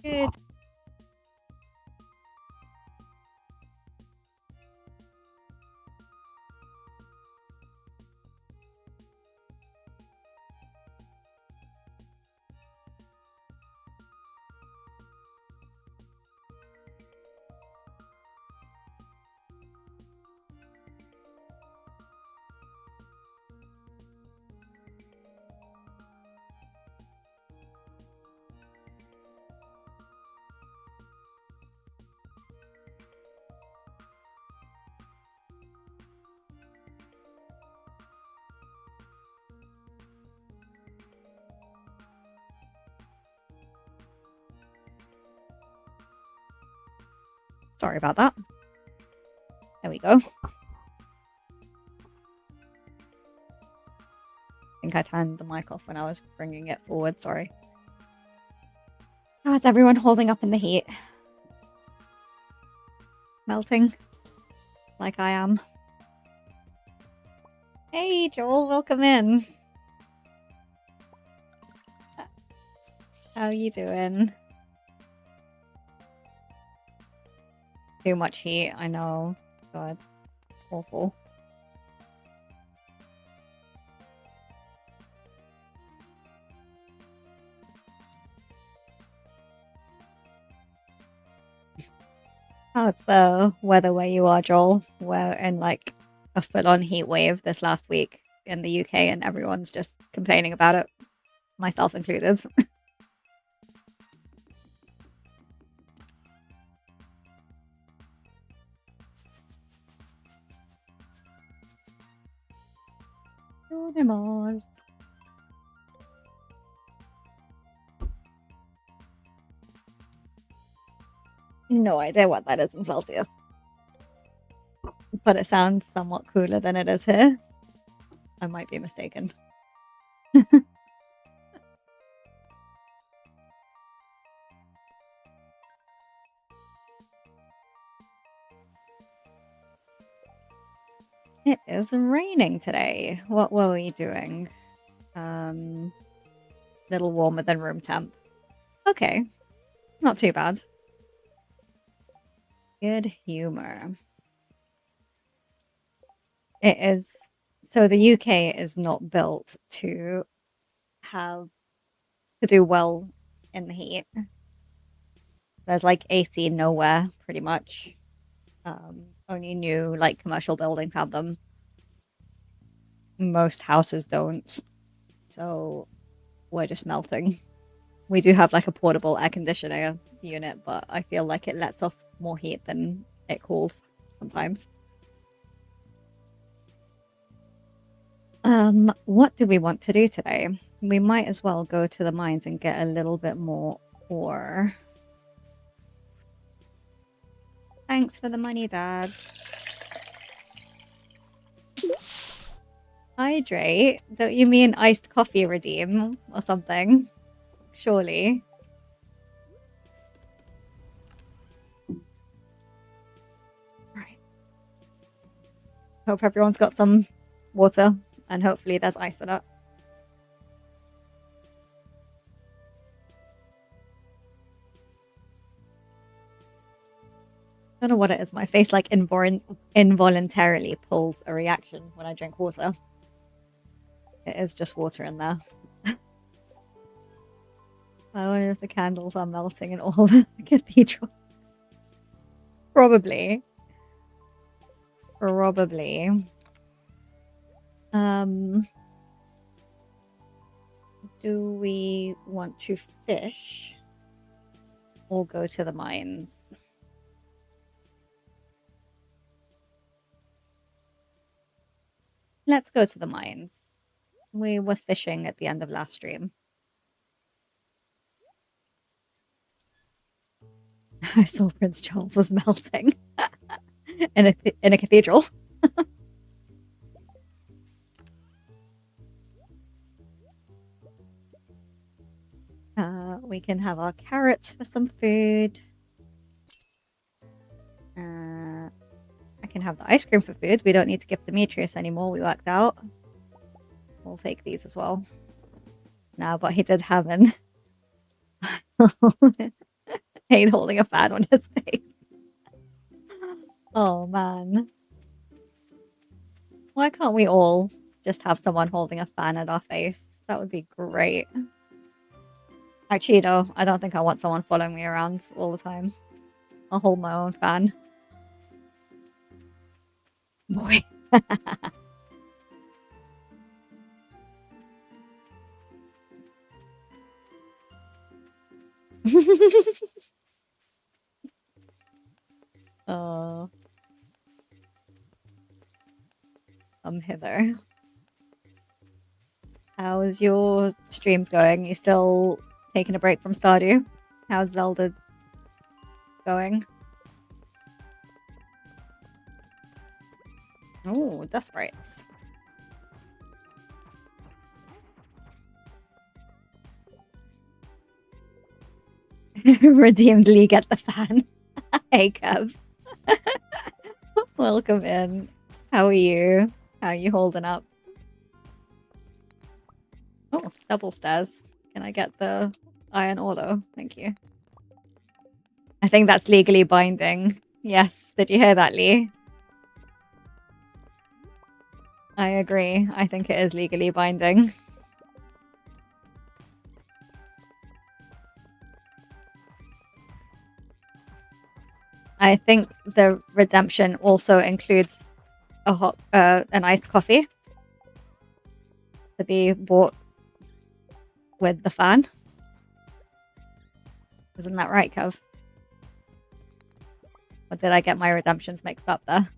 Good. Sorry about that. There we go. I think I turned the mic off when I was bringing it forward. Sorry. How is everyone holding up in the heat? Melting? Like I am. Hey, Joel, welcome in. How you doing? Too much heat, I know. God, awful. How's the weather where you are, Joel? We're in like a full-on heat wave this last week in the UK and everyone's just complaining about it, myself included. Mars. No idea what that is in Celsius. But it sounds somewhat cooler than it is here. I might be mistaken. It is raining today. What were we doing? Little warmer than room temp. Okay. Not too bad. Good humor. It is. So the UK is not built to do well in the heat. There's like AC nowhere, pretty much. Only new like commercial buildings have them. Most houses don't. So we're just melting. We do have like a portable air conditioner unit, but I feel like it lets off more heat than it cools sometimes. What do we want to do today? We might as well go to the mines and get a little bit more ore. Thanks for the money, Dad. Hydrate? Don't you mean iced coffee redeem or something? Surely. Right. Hope everyone's got some water and hopefully there's ice in it. I don't know what it is. My face like involuntarily pulls a reaction when I drink water. It is just water in there. I wonder if the candles are melting in all the cathedral. Probably. Probably. Do we want to fish or go to the mines? Let's go to the mines. We were fishing at the end of last stream. I saw Prince Charles was melting in a cathedral. We can have our carrots for some food. I can have the ice cream for food. We don't need to give Demetrius anymore. We worked out. We'll take these as well. No, but he did have an hate holding a fan on his face. Oh man. Why can't we all just have someone holding a fan at our face? That would be great. Actually, no, I don't think I want someone following me around all the time. I'll hold my own fan. Boy. Oh, come hither. How's your streams going? You still taking a break from Stardew? How's Zelda going? Oh, dust sprites. Redeemed League at the fan. Hey, Kev. Welcome in. How are you? How are you holding up? Oh, double stairs. Can I get the iron ore though? Thank you. I think that's legally binding. Yes, did you hear that, Lee? I agree. I think it is legally binding. I think the redemption also includes a hot, an iced coffee to be bought with the fan. Isn't that right, Kev? Or did I get my redemptions mixed up there?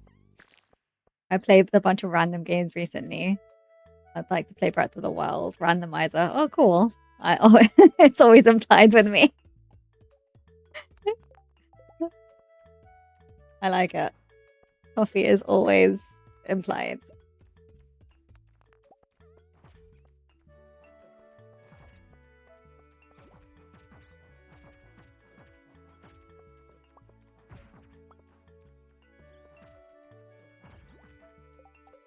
I played a bunch of random games recently. I'd like to play Breath of the Wild, randomizer. Oh, cool. It's always implied with me. I like it. Coffee is always implied.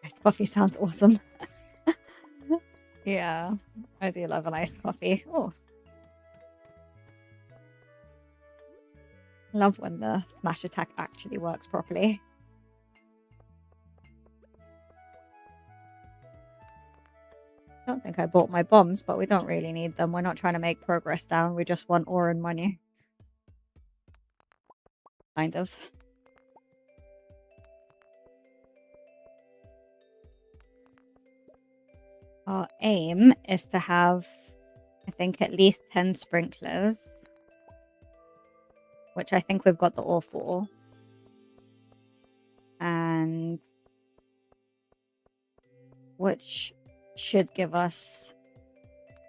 Iced coffee sounds awesome. Yeah, I do love an iced coffee. Oh. Love when the smash attack actually works properly. I don't think I bought my bombs, but we don't really need them. We're not trying to make progress down. We just want ore and money. Kind of. Our aim is to have, I think, at least 10 sprinklers. Which I think we've got the ore for. And which should give us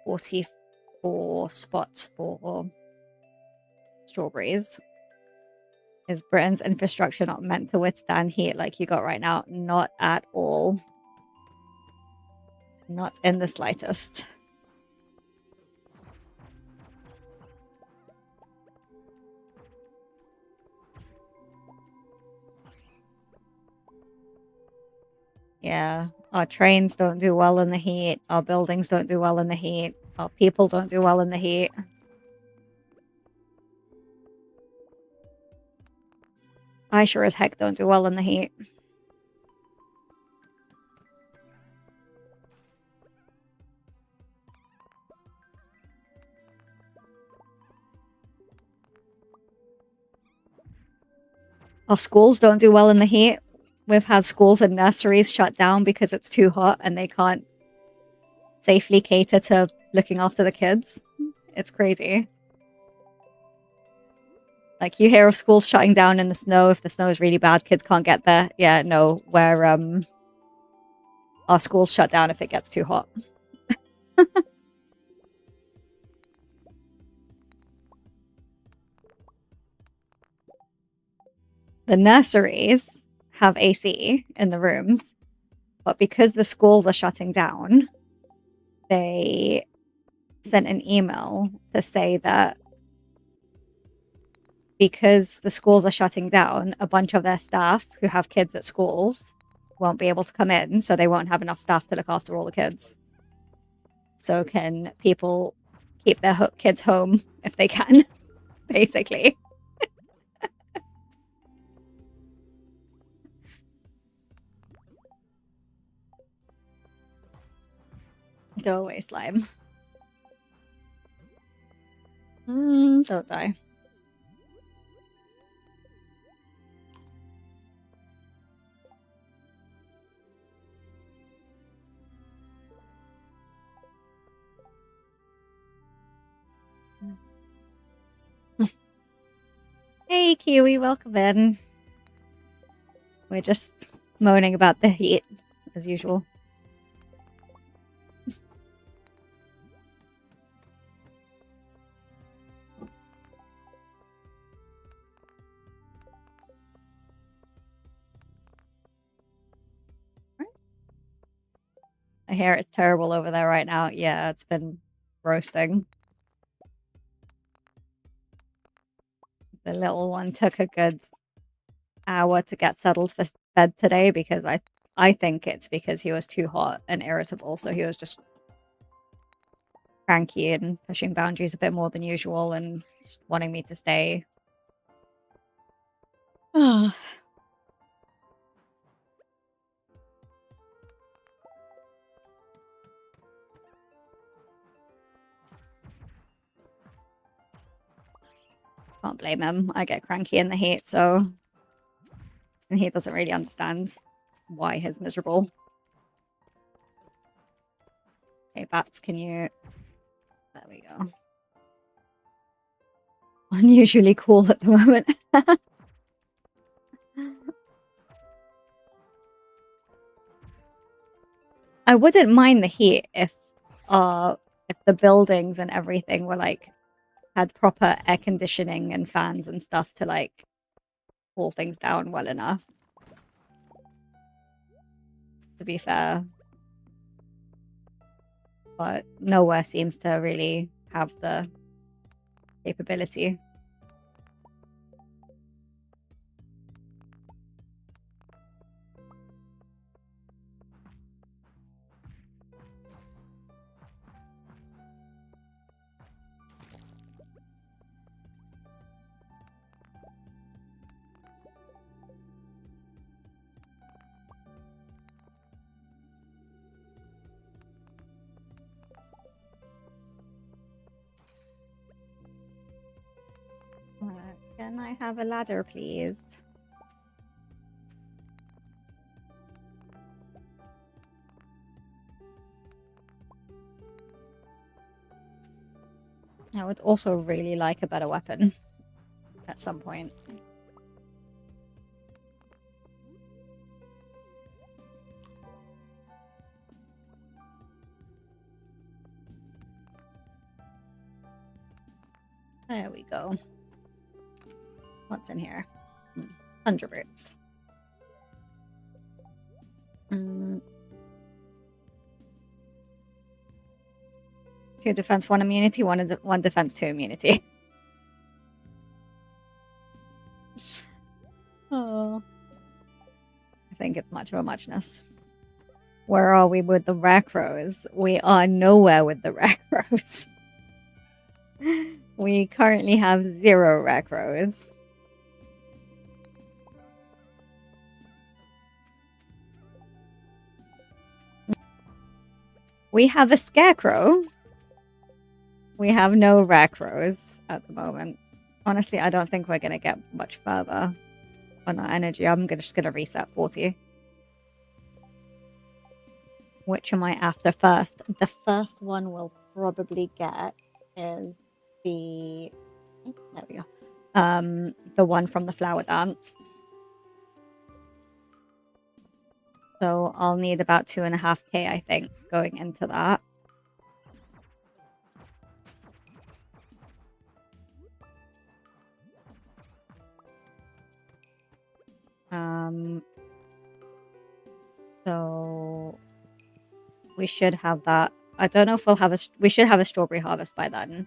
44 spots for strawberries. Is Britain's infrastructure not meant to withstand heat like you got right now? Not at all. Not in the slightest. Yeah, our trains don't do well in the heat. Our buildings don't do well in the heat. Our people don't do well in the heat. I sure as heck don't do well in the heat. Our schools don't do well in the heat. We've had schools and nurseries shut down because it's too hot and they can't safely cater to looking after the kids. It's crazy. Like, you hear of schools shutting down in the snow. If the snow is really bad, kids can't get there. Yeah, no, where our schools shut down if it gets too hot. The nurseries have AC in the rooms, but because the schools are shutting down, they sent an email to say that because the schools are shutting down, a bunch of their staff who have kids at schools won't be able to come in, so they won't have enough staff to look after all the kids. So can people keep their kids home if they can, basically. Go away, slime. Don't die. Hey, Kiwi, welcome in. We're just moaning about the heat, as usual. I hear it's terrible over there right now. Yeah, it's been roasting. The little one took a good hour to get settled for bed today because I think it's because he was too hot and irritable, so he was just cranky and pushing boundaries a bit more than usual and just wanting me to stay. Can't blame him. I get cranky in the heat, so... And he doesn't really understand why he's miserable. Hey, bats, can you... There we go. Unusually cool at the moment. I wouldn't mind the heat if the buildings and everything were like had proper air conditioning and fans and stuff to like cool things down well enough. To be fair. But nowhere seems to really have the capability. Can I have a ladder, please? I would also really like a better weapon at some point. There we go. What's in here? 100 roots. 2 defense, 1 immunity, 1 defense, 2 immunity. Oh. I think it's much of a muchness. Where are we with the Rakros? We are nowhere with the Rakros. We currently have 0 Rakros. We have a Scarecrow. We have no Rakros at the moment. Honestly, I don't think we're going to get much further on our energy. I'm just going to reset 40. Which am I after first? The first one we'll probably get is the... There we go. The one from the flower dance. So I'll need about 2.5k, I think, going into that. So we should have that. I don't know if we'll have a... We should have a strawberry harvest by then.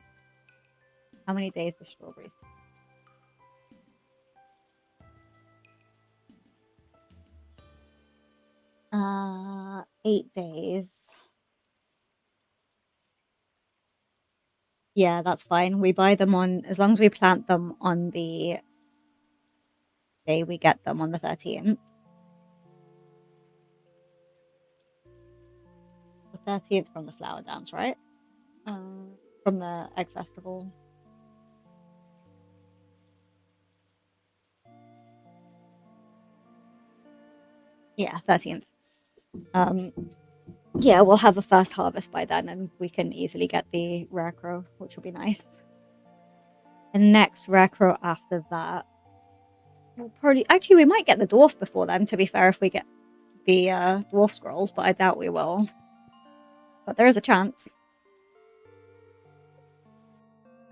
How many days the strawberries? 8 days. Yeah, that's fine. We buy them on... As long as we plant them on the day we get them on the 13th. The 13th from the flower dance, right? From the egg festival. Yeah, 13th. Yeah, we'll have a first harvest by then, and we can easily get the rare crow, which will be nice. And next rare crow after that, we'll probably actually we might get the dwarf before then. To be fair, if we get the dwarf scrolls, but I doubt we will. But there is a chance.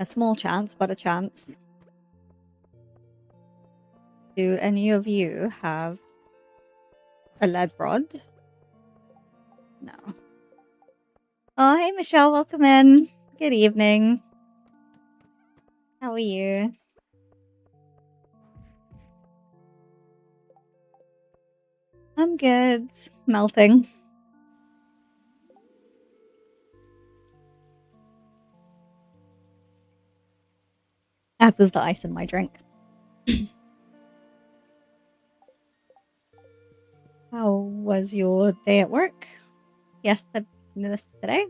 A small chance, but a chance. Do any of you have a lead rod? No. Oh, hey, Michelle. Welcome in. Good evening. How are you? I'm good. Melting. As is the ice in my drink. How was your day at work? Today?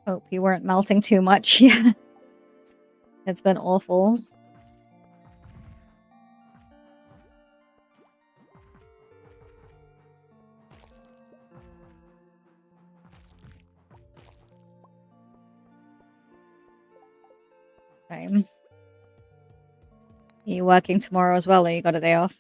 Hope you weren't melting too much. Yeah. It's been awful. Same. Are you working tomorrow as well, or you got a day off?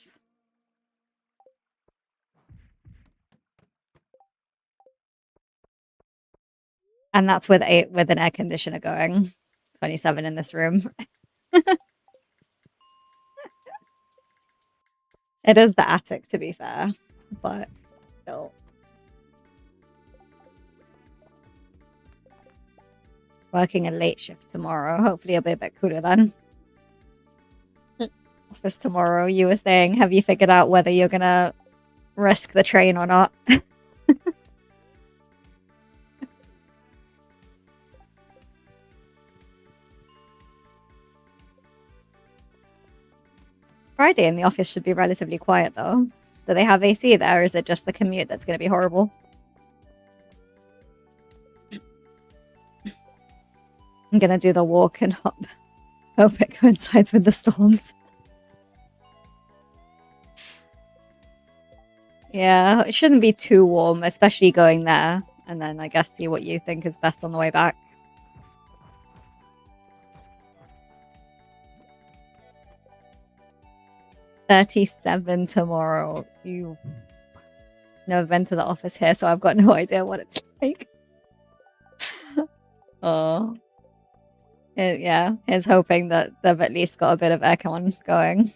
And that's with an air conditioner going. 27 in this room. It is the attic, to be fair, but still. Working a late shift tomorrow. Hopefully it'll be a bit cooler then. Office tomorrow. You were saying, have you figured out whether you're gonna risk the train or not? Friday in the office should be relatively quiet though. Do they have AC there, or is it just the commute that's gonna be horrible? I'm gonna do the walk and hope it coincides with the storms. Yeah, it shouldn't be too warm, especially going there. And then I guess see what you think is best on the way back. $37 tomorrow. You never been to the office here, so I've got no idea what it's like. Oh. Yeah, he's hoping that they've at least got a bit of aircon going.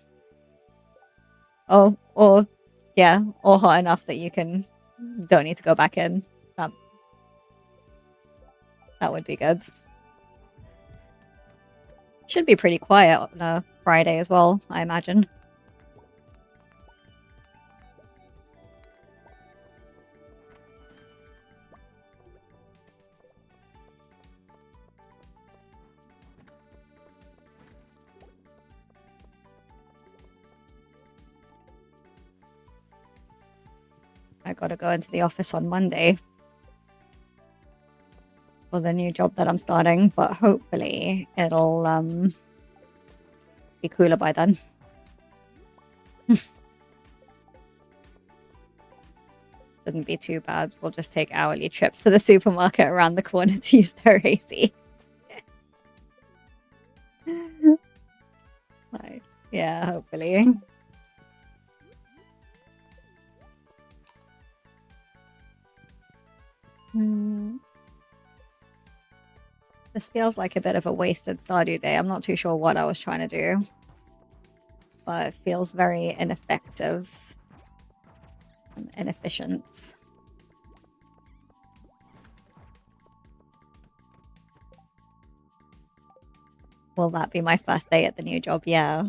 Oh, or yeah, or hot enough that you don't need to go back in. That would be good. Should be pretty quiet on a Friday as well, I imagine. I gotta go into the office on Monday for the new job that I'm starting, but hopefully it'll be cooler by then. Shouldn't be too bad. We'll just take hourly trips to the supermarket around the corner to use their AC. Nice. Yeah, hopefully. This feels like a bit of a wasted Stardew day. I'm not too sure what I was trying to do, but it feels very ineffective and inefficient. Will that be my first day at the new job? Yeah.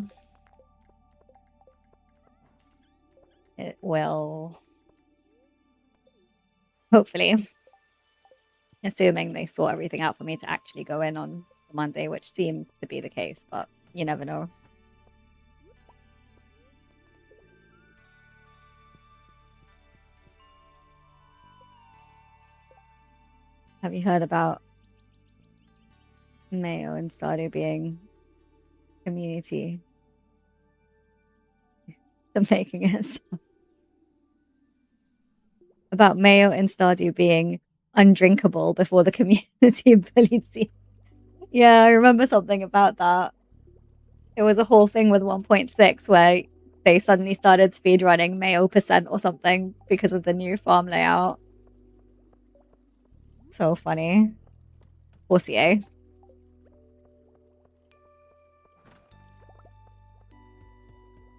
It will. Hopefully. Assuming they sort everything out for me to actually go in on Monday, which seems to be the case, but you never know. Have you heard about Mayo and Stardew being community? The making it about Mayo and Stardew being undrinkable before the community bullied C. Yeah, I remember something about that. It was a whole thing with 1.6 where they suddenly started speedrunning Mayo percent or something because of the new farm layout. So funny. Horsier.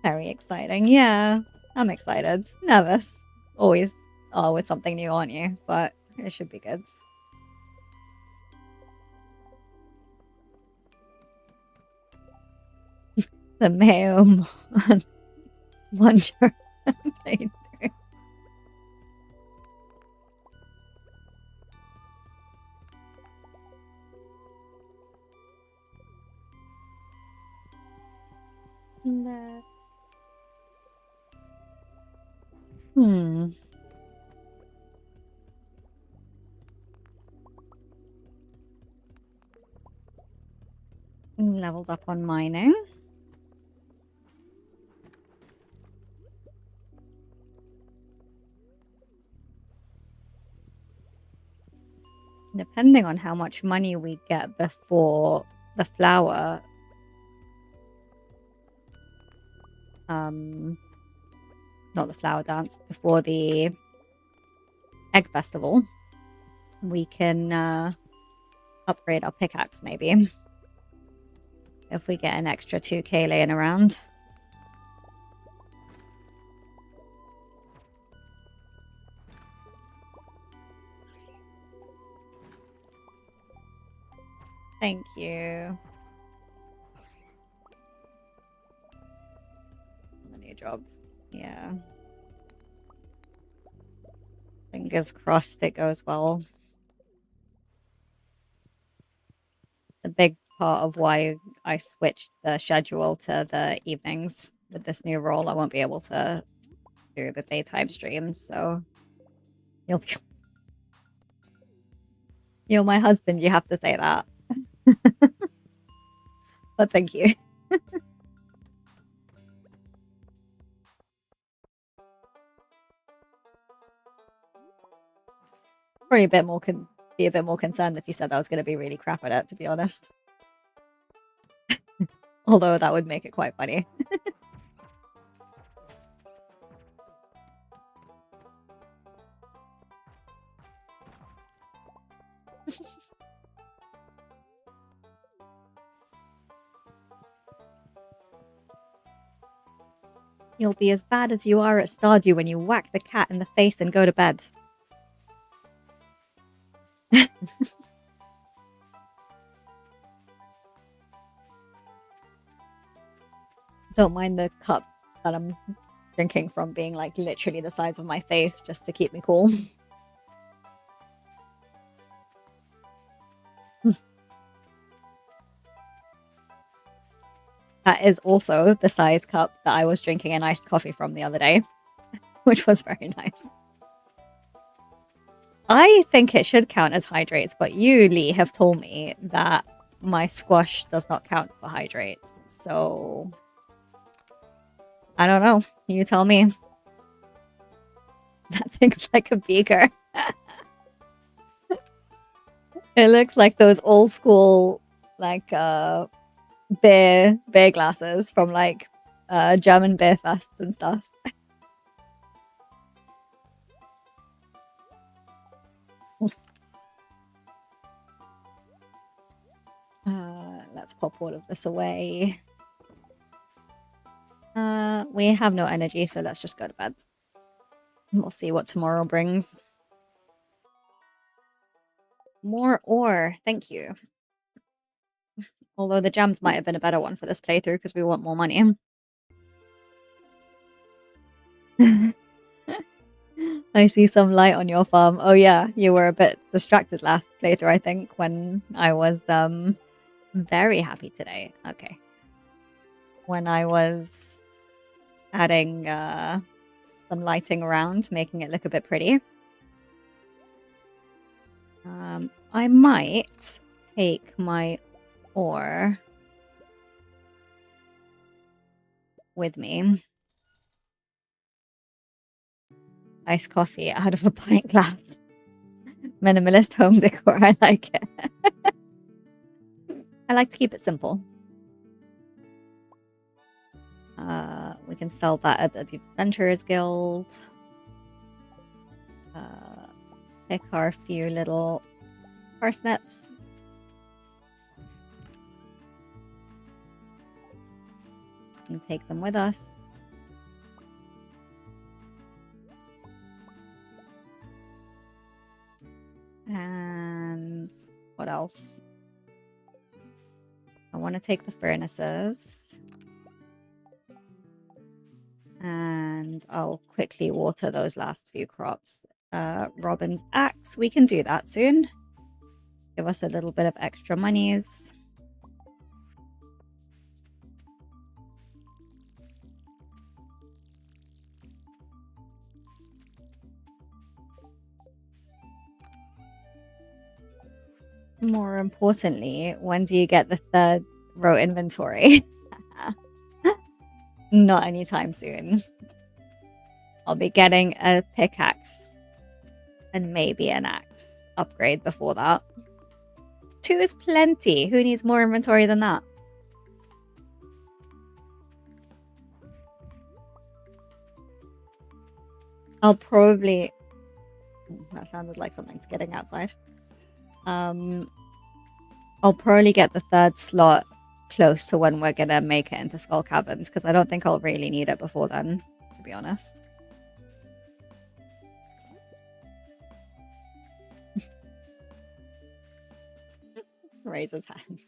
Very exciting. Yeah, I'm excited. Nervous. Always are with something new, aren't you? But it should be good. The Mayo Muncher playthrough. That's... Hmm. Leveled up on mining. Depending on how much money we get before the flower, not the flower dance, before the egg festival, we can upgrade our pickaxe maybe. If we get an extra 2k laying around. Thank you. The new job. Yeah. Fingers crossed it goes well. The big part of why I switched the schedule to the evenings with this new role, I won't be able to do the daytime streams, so you're my husband, you have to say that. But thank you. Probably be a bit more concerned if you said I was going to be really crap at it, to be honest. Although that would make it quite funny. You'll be as bad as you are at Stardew when you whack the cat in the face and go to bed. Don't mind the cup that I'm drinking from being like literally the size of my face just to keep me cool. That is also the size cup that I was drinking an iced coffee from the other day, which was very nice. I think it should count as hydrates, but you, Lee, have told me that my squash does not count for hydrates, so I don't know. You tell me. That thing's like a beaker. It looks like those old school, like, beer glasses from, like, German beer fests and stuff. Let's pop all of this away. We have no energy, so let's just go to bed. We'll see what tomorrow brings. More ore, thank you. Although the gems might have been a better one for this playthrough because we want more money. I see some light on your farm. Oh yeah, you were a bit distracted last playthrough, I think, when I was very happy today. Okay. When I was adding some lighting around, making it look a bit pretty. I might take my ore with me. Iced coffee out of a pint glass. Minimalist home decor. I like it. I like to keep it simple. We can sell that at the Adventurers Guild. Pick our few little parsnips. And take them with us. And what else? I want to take the furnaces. And I'll quickly water those last few crops. Robin's axe, we can do that soon. Give us a little bit of extra monies. More importantly, when do you get the third row inventory? Not anytime soon. I'll be getting a pickaxe and maybe an axe upgrade before that. 2 is plenty. Who needs more inventory than that? I'll probably... That sounded like something's getting outside. I'll probably get the third slot close to when we're gonna make it into Skull Caverns, because I don't think I'll really need it before then, to be honest. Raise his hand.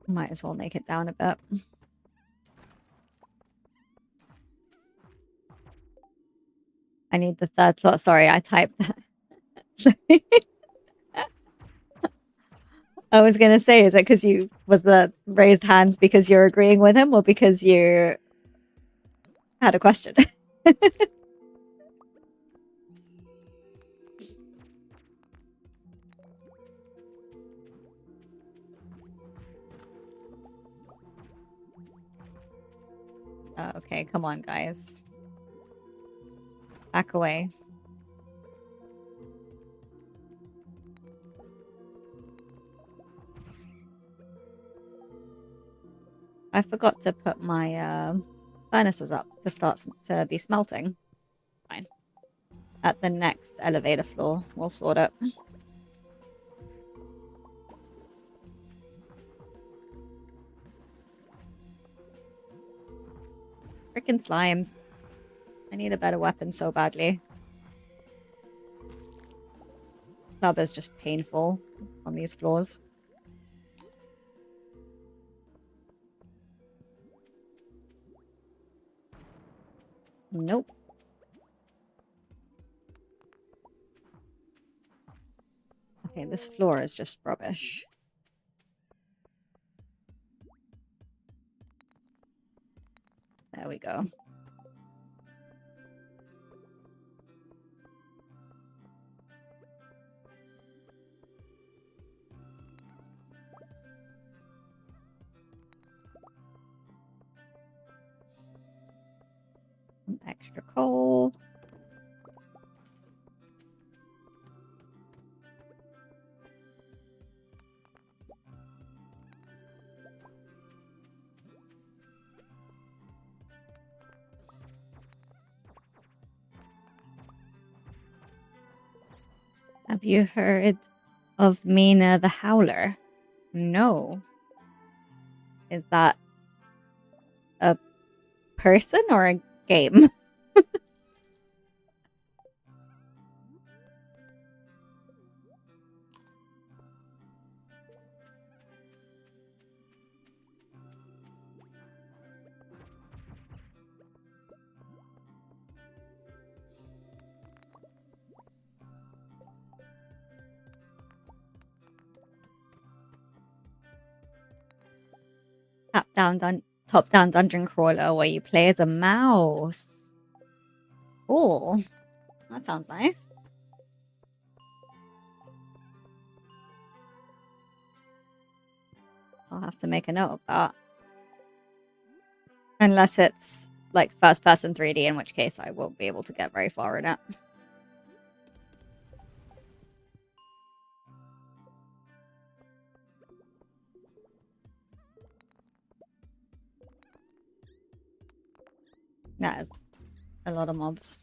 Might as well make it down a bit. I need the third slot. Sorry, I typed that. I was gonna say, is it because you was the raised hands because you're agreeing with him, or because you had a question? Okay, come on, guys. Back away. I forgot to put my furnaces up to start to be smelting. Fine. At the next elevator floor, we'll sort it. Frickin' slimes. I need a better weapon so badly. Club is just painful on these floors. Nope. Okay, this floor is just rubbish. There we go. Some extra coal. Have you heard of Mina the Howler? No. Is that a person or a game? Top-down dungeon crawler where you play as a mouse. Cool. That sounds nice. I'll have to make a note of that. Unless it's like first-person 3D, in which case I won't be able to get very far in it. That is a lot of mobs.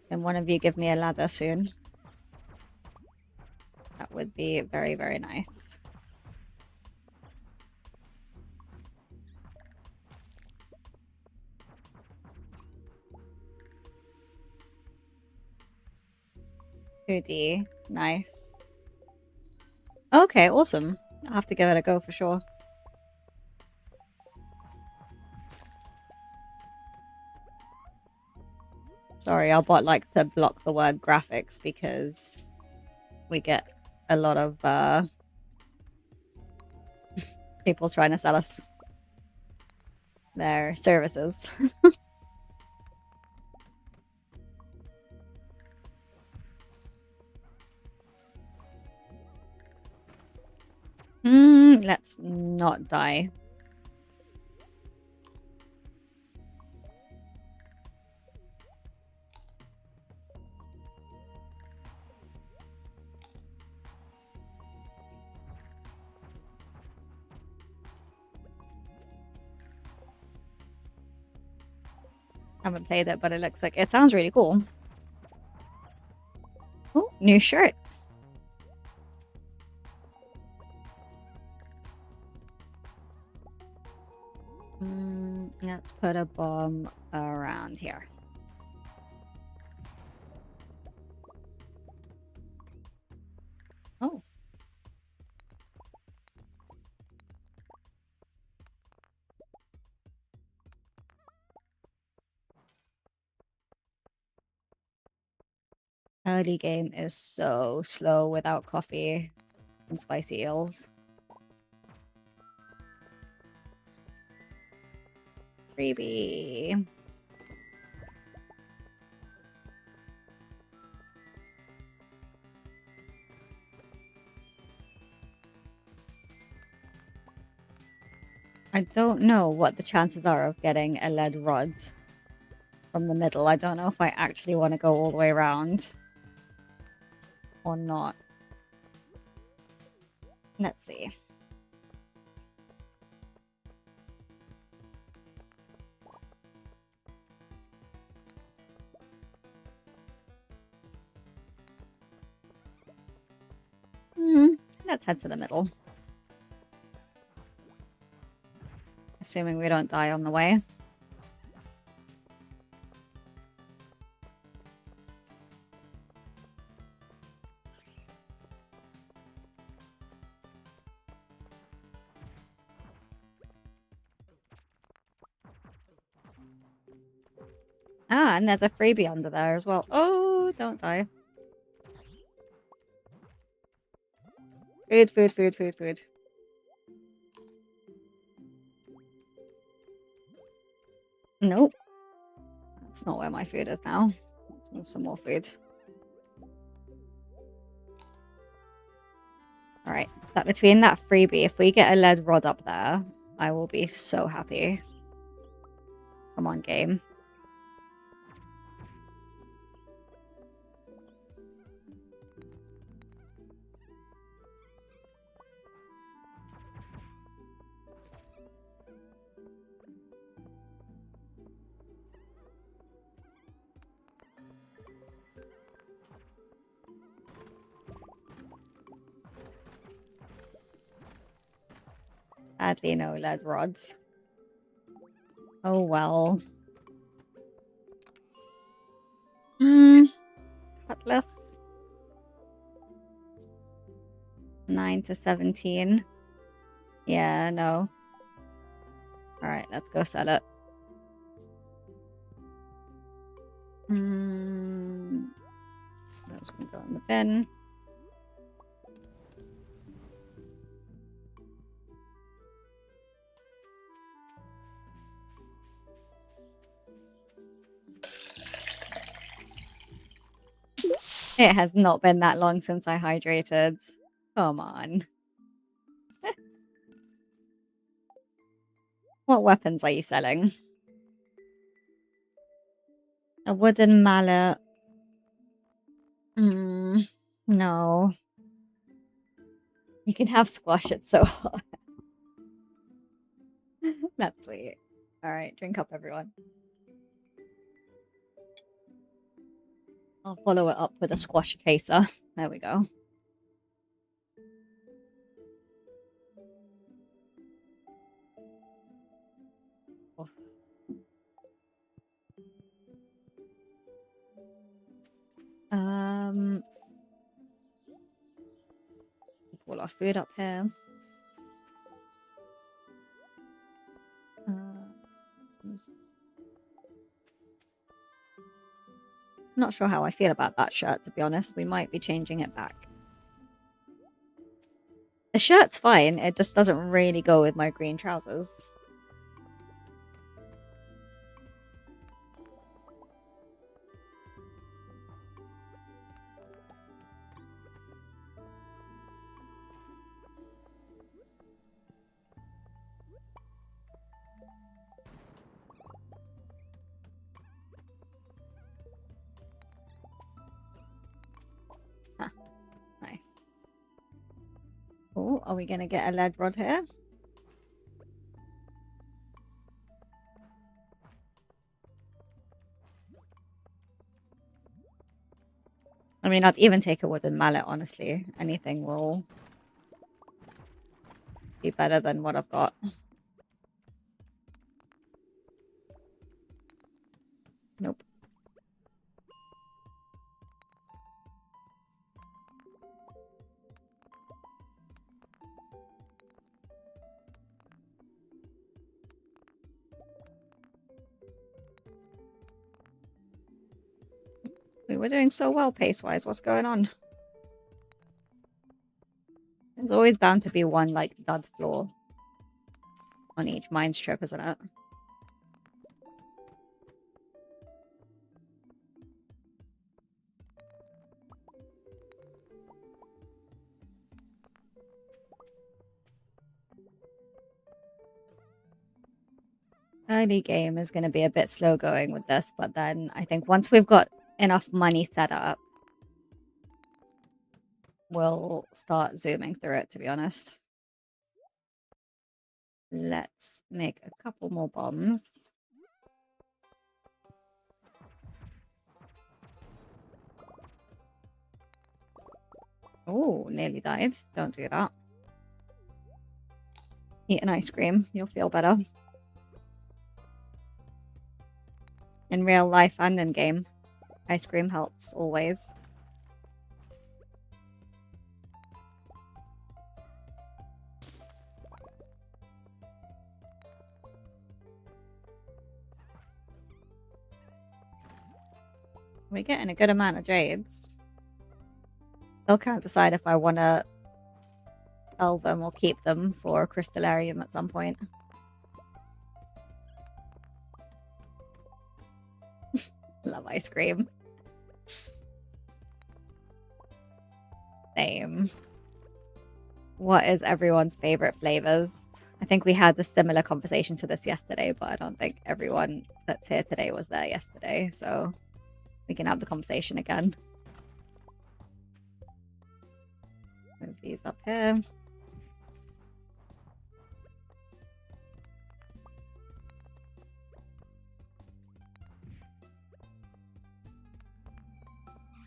Can one of you give me a ladder soon? That would be very, very nice. $2D. Nice. Okay, awesome. I'll have to give it a go for sure. Sorry, our bot likes to block the word graphics because we get a lot of people trying to sell us their services. Let's not die. Haven't played it, but it looks like it sounds really cool. Oh, new shirt. Let's put a bomb around here. Oh. Early game is so slow without coffee and spicy eels. Freebie. I don't know what the chances are of getting a lead rod from the middle. I don't know if I actually want to go all the way around or not. Let's see. Let's head to the middle. Assuming we don't die on the way. Ah, and there's a freebie under there as well. Oh, don't die. Food, food, food, food, food. Nope. That's not where my food is now. Let's move some more food. Alright, that between that freebie, if we get a lead rod up there, I will be so happy. Come on, game. Sadly, no lead rods. Oh well. Cutlass. 9 to 17. Yeah, no. Alright, let's go sell it. That's gonna go in the bin. It has not been that long since I hydrated. Come on. What weapons are you selling? A wooden mallet. No. You can have squash, it's so hot. That's sweet. Alright, drink up, everyone. I'll follow it up with a squash chaser. There we go. Pull our food up here. Not sure how I feel about that shirt, to be honest. We might be changing it back. The shirt's fine. It just doesn't really go with my green trousers. Huh. Nice. Oh, are we going to get a lead rod here? I mean, I'd even take a wooden mallet, honestly. Anything will be better than what I've got. Nope. We were doing so well pace-wise. What's going on? There's always bound to be one, like, dud floor on each mines trip, isn't it? Early game is going to be a bit slow going with this, but then I think once we've got enough money set up, we'll start zooming through it, to be honest. Let's make a couple more bombs. Oh, nearly died. Don't do that. Eat an ice cream. You'll feel better. In real life and in game, ice cream helps always. We're getting a good amount of jades. Still can't decide if I want to sell them or keep them for a crystallarium at some point. Love ice cream. Same. What is everyone's favorite flavors? I think we had a similar conversation to this yesterday, but I don't think everyone that's here today was there yesterday, so we can have the conversation again. Move these up here.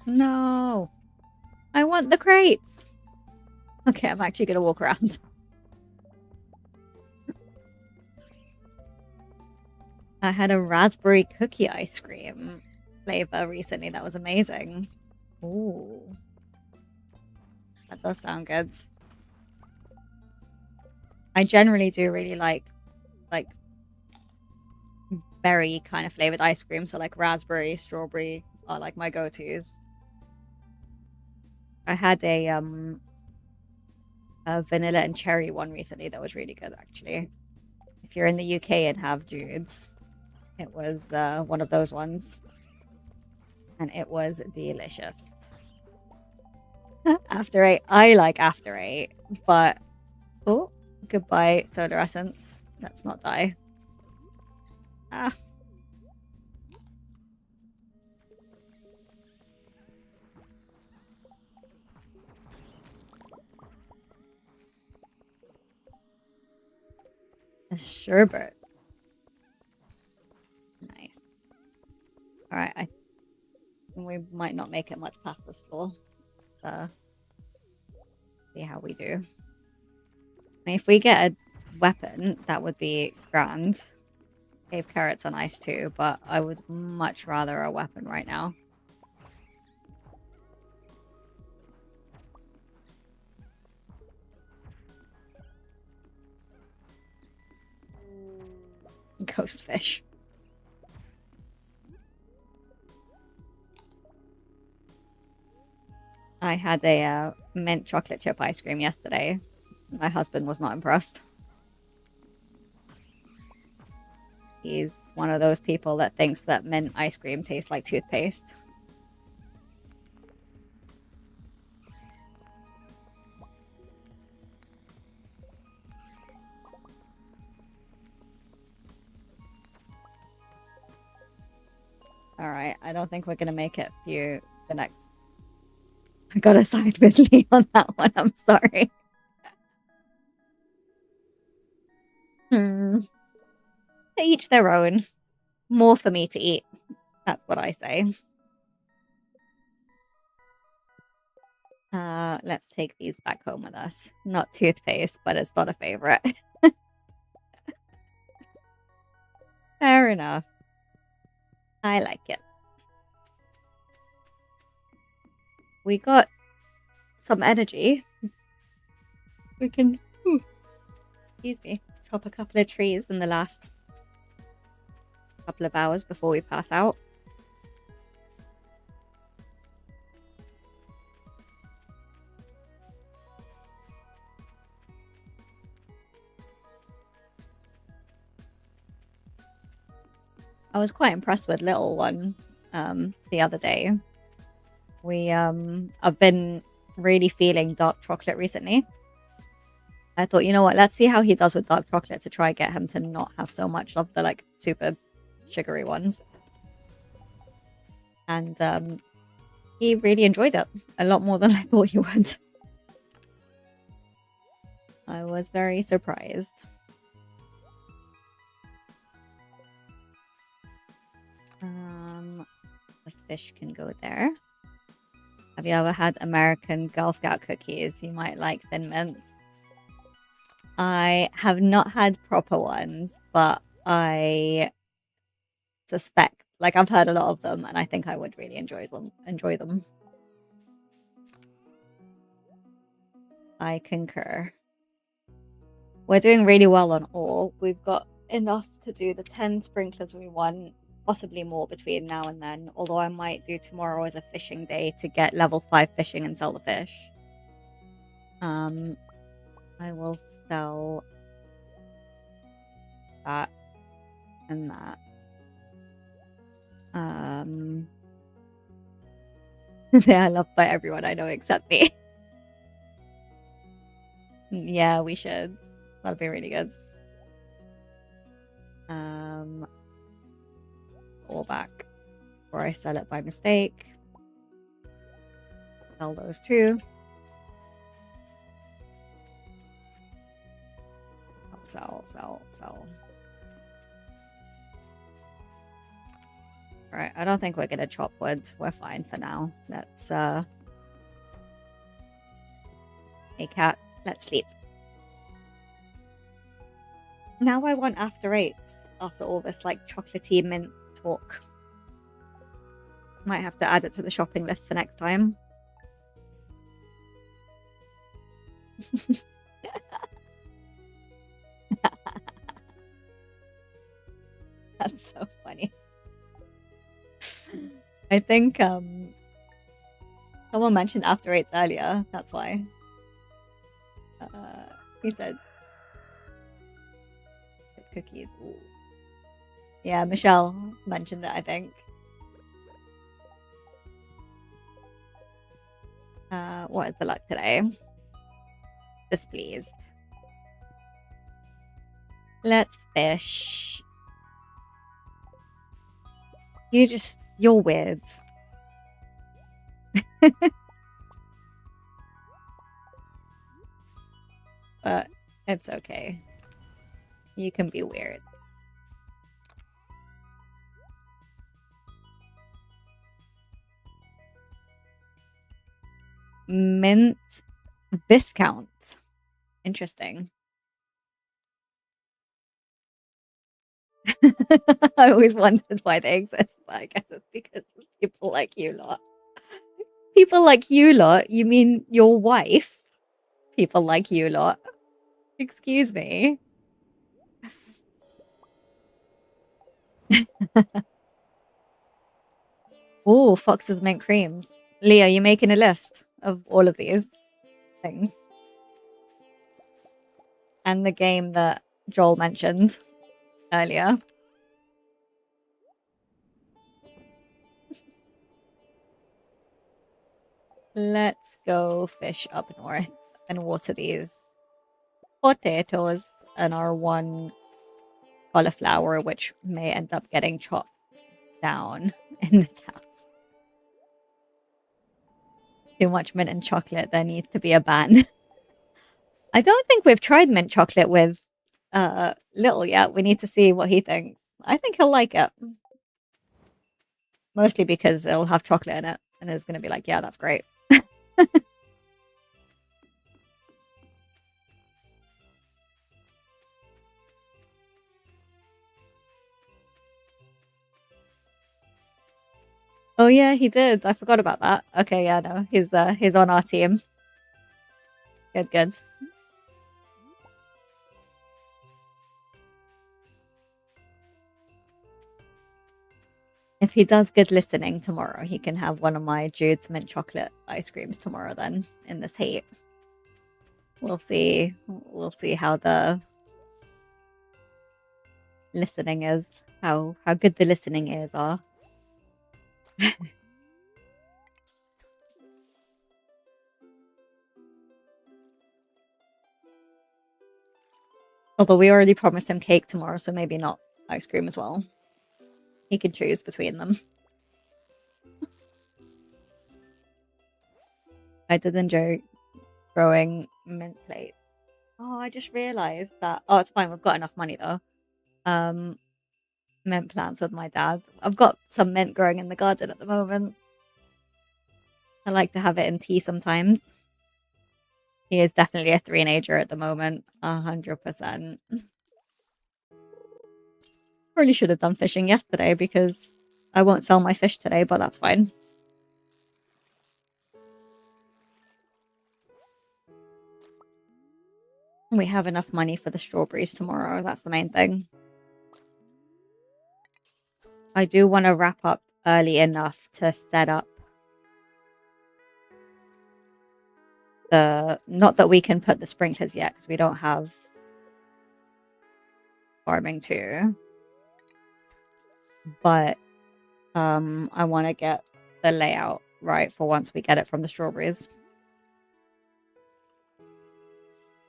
No! I want the crates! Okay, I'm actually gonna walk around. I had a raspberry cookie ice cream flavor recently that was amazing. Ooh. That does sound good. I generally do really like berry kind of flavored ice cream, so like raspberry, strawberry are like my go-tos. I had a vanilla and cherry one recently that was really good, actually. If you're in the UK and have Jude's, it was one of those ones. And it was delicious. After 8. I like After 8, but... Oh, goodbye, Solar Essence. Let's not die. Ah. A sherbet. Nice. Alright, I think we might not make it much past this floor. See how we do. I mean, if we get a weapon, that would be grand. Cave carrots are nice too, but I would much rather a weapon right now. Ghost fish. I had a mint chocolate chip ice cream yesterday. My husband was not impressed. He's one of those people that thinks that mint ice cream tastes like toothpaste. Alright, I don't think we're gonna make it through the next... I gotta side with Lee on that one, I'm sorry. To each their own. More for me to eat. That's what I say. Let's take these back home with us. Not toothpaste, but it's not a favorite. Fair enough. I like it. We got some energy. We can, excuse me, chop a couple of trees in the last couple of hours before we pass out. I was quite impressed with Little One the other day. I've been really feeling dark chocolate recently. I thought, you know what, let's see how he does with dark chocolate to try get him to not have so much of the like super sugary ones. And he really enjoyed it a lot more than I thought he would. I was very surprised. The fish can go there. Have you ever had American Girl Scout cookies? You might like Thin Mints. I have not had proper ones, but I suspect, like I've heard a lot of them, and I think I would really enjoy them. I concur. We're doing really well on all. We've got enough to do the 10 sprinklers we want. Possibly more between now and then, although I might do tomorrow as a fishing day to get level 5 fishing and sell the fish. I will sell that and that. They are loved by everyone I know except me. Yeah, we should. That'd be really good. All back. Or I sell it by mistake. Sell those two. Sell. Alright, I don't think we're gonna chop wood. We're fine for now. Let's, Hey cat, let's sleep. Now I want after 8s after all this, like, chocolatey mint talk. Might have to add it to the shopping list for next time. That's so funny. I think someone mentioned after 8s earlier. That's why. He said cookies. Ooh. Yeah, Michelle mentioned it, I think. What is the luck today? Displeased. Let's fish. You're weird. But it's okay. You can be weird. Mint Viscount. Interesting. I always wondered why they exist, but I guess it's because of people like you lot. People like you lot? You mean your wife? People like you lot. Excuse me. Oh, Fox's mint creams. Leah, you making a list of all of these things? And the game that Joel mentioned earlier. Let's go fish up north and water these potatoes and our one cauliflower, which may end up getting chopped down in this house. Too much mint and chocolate, there needs to be a ban. I don't think we've tried mint chocolate with Little yet. We need to see what he thinks. I think he'll like it. Mostly because it'll have chocolate in it and it's going to be like, yeah, that's great. Oh yeah, he did. I forgot about that. Okay, yeah, no, he's on our team. Good, good. If he does good listening tomorrow, he can have one of my Jude's mint chocolate ice creams tomorrow. Then in this heat, we'll see. We'll see how the listening is. How good the listening ears are. Although we already promised him cake tomorrow, so maybe not ice cream as well. He can choose between them. I did enjoy growing mint plates. Oh, I just realized that. Oh, it's fine. We've got enough money though. Um, Mint plants with my dad. I've got some mint growing in the garden at the moment. I like to have it in tea sometimes. He is definitely a three-nager at the moment. 100%. Probably should have done fishing yesterday because I won't sell my fish today, but that's fine. We have enough money for the strawberries tomorrow. That's the main thing. I do want to wrap up early enough to set up the... Not that we can put the sprinklers yet because we don't have farming too. But I want to get the layout right for once we get it from the strawberries.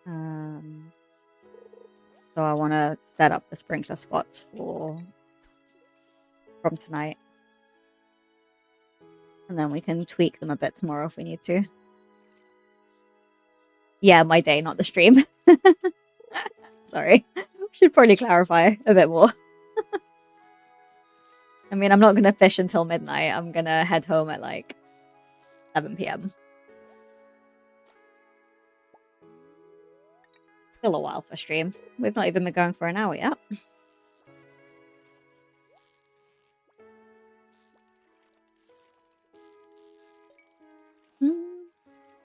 So I want to set up the sprinkler spots from tonight. And then we can tweak them a bit tomorrow if we need to. Yeah, my day, not the stream. Sorry. Should probably clarify a bit more. I mean, I'm not going to fish until midnight. I'm going to head home at like 7 p.m. Still a while for stream. We've not even been going for an hour yet.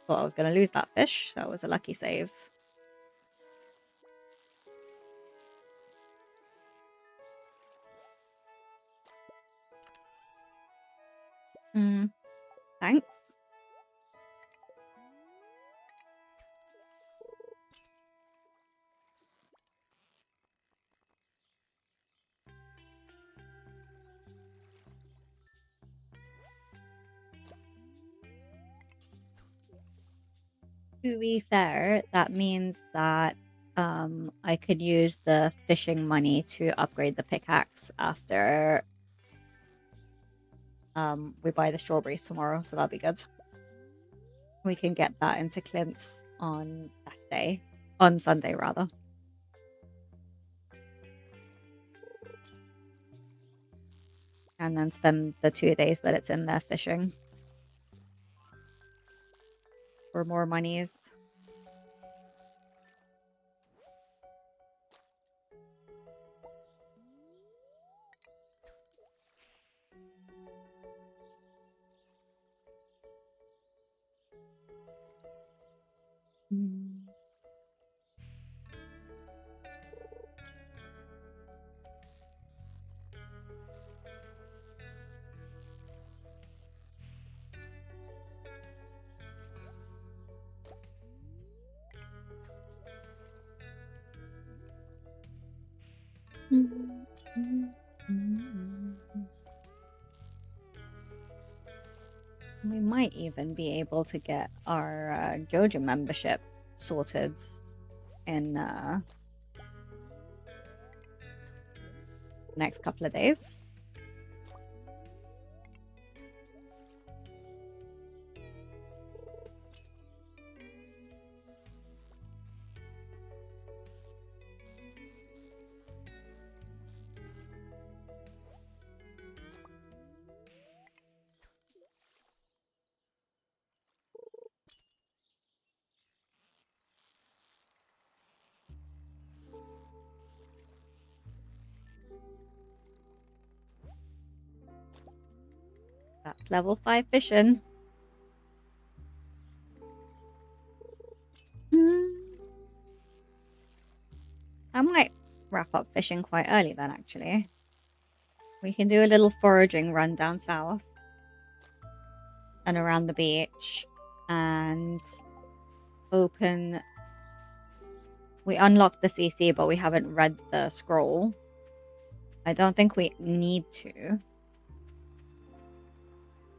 Thought I was going to lose that fish. That was a lucky save. Thanks. To be fair, that means that I could use the fishing money to upgrade the pickaxe after we buy the strawberries tomorrow, so that'll be good. We can get that into Clint's on Saturday. On Sunday, rather. And then spend the 2 days that it's in there fishing for more monies. We might even be able to get our Joja membership sorted in next couple of days. That's level 5 fishing. I might wrap up fishing quite early then, actually. We can do a little foraging run down south and around the beach and open... We unlocked the CC, but we haven't read the scroll. I don't think we need to.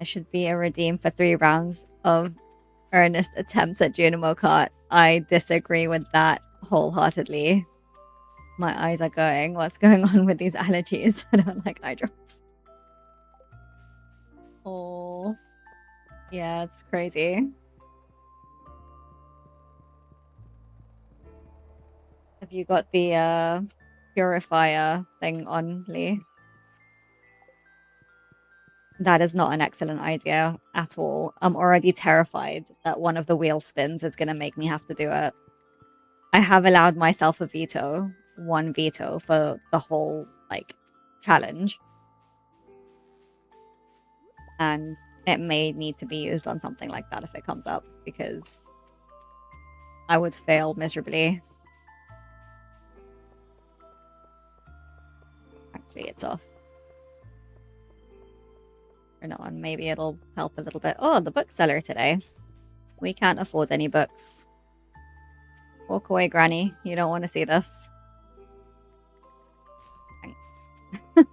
There should be a redeem for 3 rounds of earnest attempts at Junimo Kart. I disagree with that wholeheartedly. My eyes are going. What's going on with these allergies? I don't like eye drops. Oh. Yeah, it's crazy. Have you got the purifier thing on, Lee? That is not an excellent idea at all. I'm already terrified that one of the wheel spins is going to make me have to do it. I have allowed myself a veto, 1 veto for the whole, like, challenge. And it may need to be used on something like that if it comes up, because I would fail miserably. Actually, it's off. Or not on. Maybe it'll help a little bit. Oh, the bookseller today. We can't afford any books. Walk away, Granny. You don't want to see this. Thanks.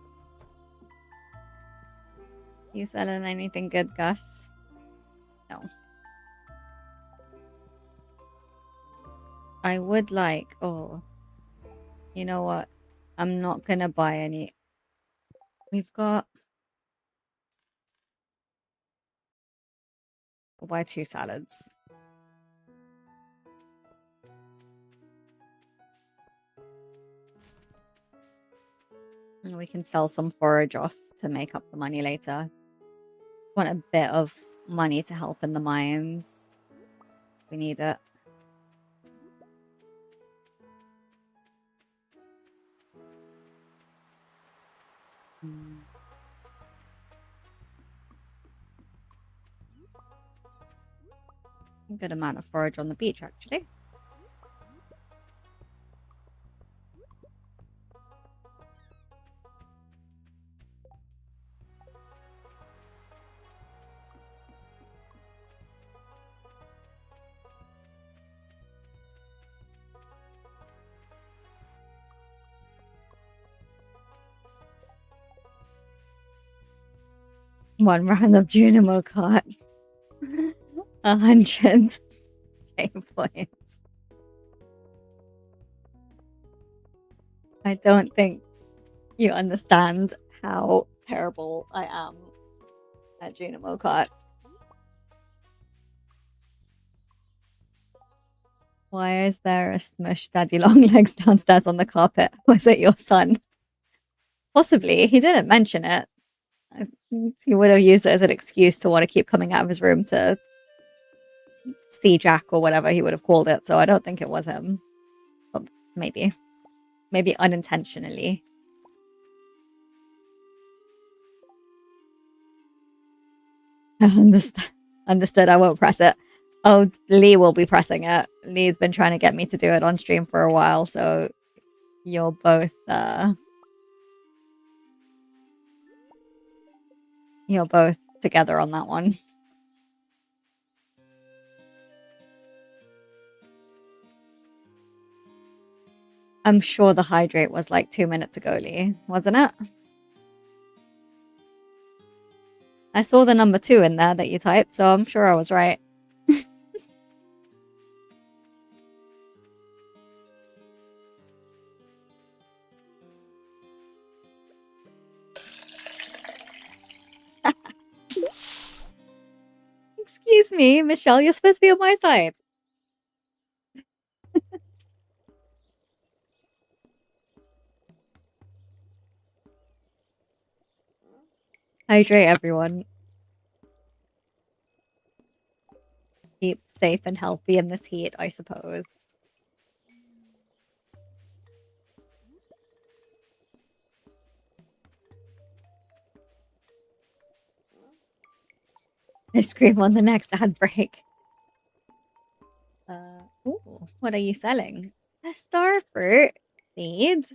You selling anything good, Gus? No. I would like... Oh. You know what? I'm not gonna buy any... We've got... We'll buy 2 salads. And we can sell some forage off to make up the money later. Want a bit of money to help in the mines. We need it. A good amount of forage on the beach, actually. One round of Junimo Kart. 100. Okay, points. I don't think you understand how terrible I am at Junimo Kart. Why is there a smush daddy long legs downstairs on the carpet? Was it your son? Possibly. He didn't mention it. He would have used it as an excuse to want to keep coming out of his room to see Jack or whatever he would have called it. So I don't think it was him. But maybe. Maybe unintentionally. Understood. I won't press it. Oh, Lee will be pressing it. Lee's been trying to get me to do it on stream for a while, so you're both together on that one. I'm sure the hydrate was like 2 minutes ago, Lee, wasn't it? I saw the number 2 in there that you typed, so I'm sure I was right. Excuse me, Michelle, you're supposed to be on my side. Hydrate, everyone. Keep safe and healthy in this heat, I suppose. Ice cream on the next ad break. Ooh, what are you selling? A star fruit seed.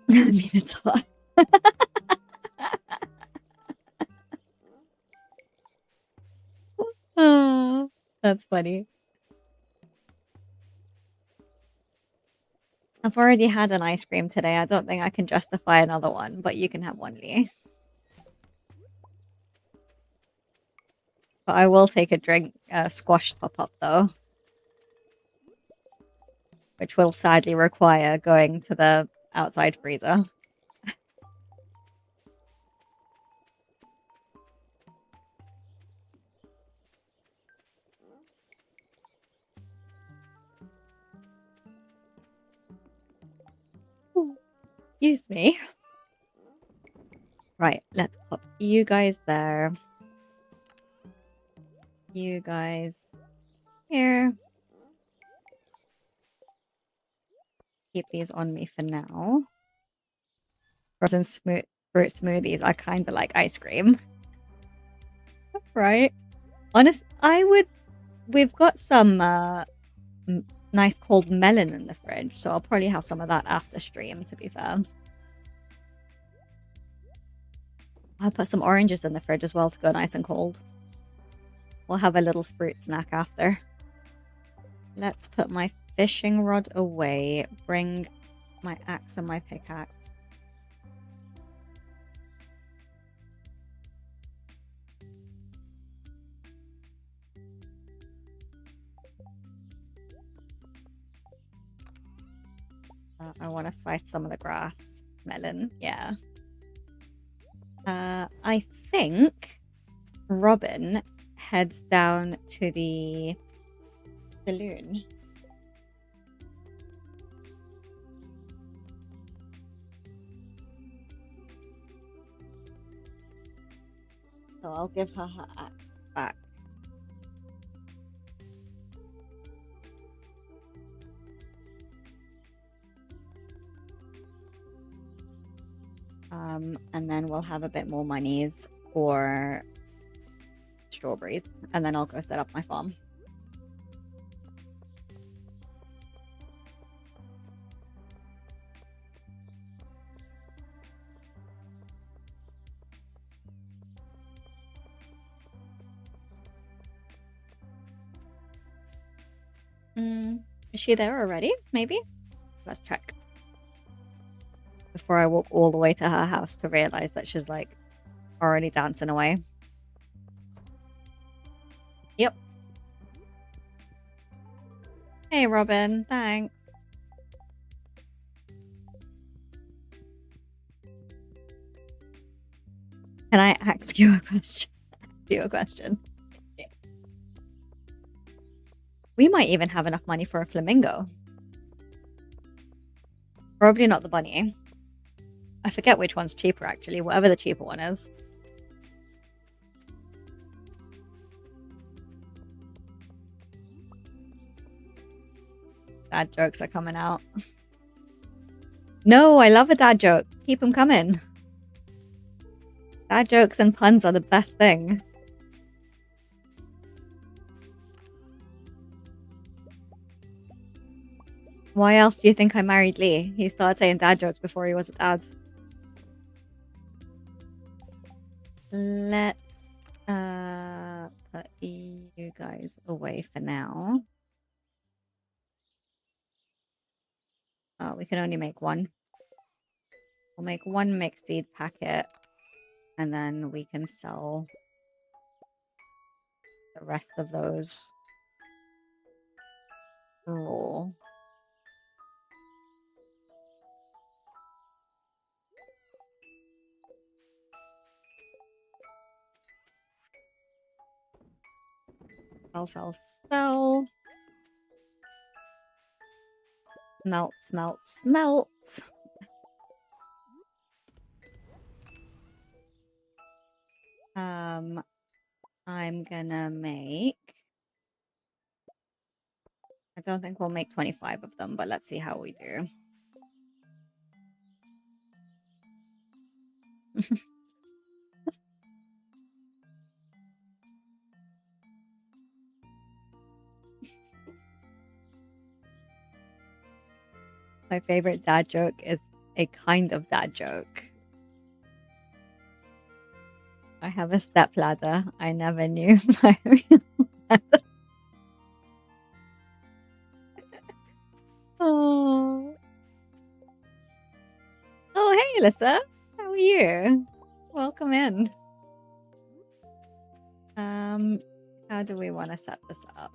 I mean, it's hot. Oh, that's funny. I've already had an ice cream today. I don't think I can justify another one, but you can have one, Lee. But I will take a drink, squash top up though, which will sadly require going to the outside freezer. Excuse me. Right, let's pop you guys there. You guys here. Keep these on me for now. Frozen fruit smoothies. I kind of like ice cream. Right? We've got some nice cold melon in the fridge, so I'll probably have some of that after stream, to be fair. I'll put some oranges in the fridge as well to go nice and cold. We'll have a little fruit snack after. Let's put my fishing rod away. Bring my axe and my pickaxe. I want to slice some of the grass. Melon, yeah. I think Robin heads down to the saloon. So I'll give her her axe back. And then we'll have a bit more monies for strawberries. And then I'll go set up my farm. Is she there already? Maybe? Let's check. before I walk all the way to her house to realize that she's like already dancing away. Yep. Hey, Robin. Thanks. Can I ask you a question? We might even have enough money for a flamingo. Probably not the bunny. I forget which one's cheaper, actually. Whatever the cheaper one is. Dad jokes are coming out. No, I love a dad joke. Keep them coming. Dad jokes and puns are the best thing. Why else do you think I married Lee? He started saying dad jokes before he was a dad. Let's put you guys away for now. Oh, we can only make one. We'll make one mixed seed packet, and then we can sell the rest of those raw. Sell. Smelt. I'm gonna make... I don't think we'll make 25 of them, but let's see how we do. My favorite dad joke is a kind of dad joke. I have a stepladder. I never knew my real ladder. Oh. Oh, hey, Alyssa. How are you? Welcome in. How do we want to set this up?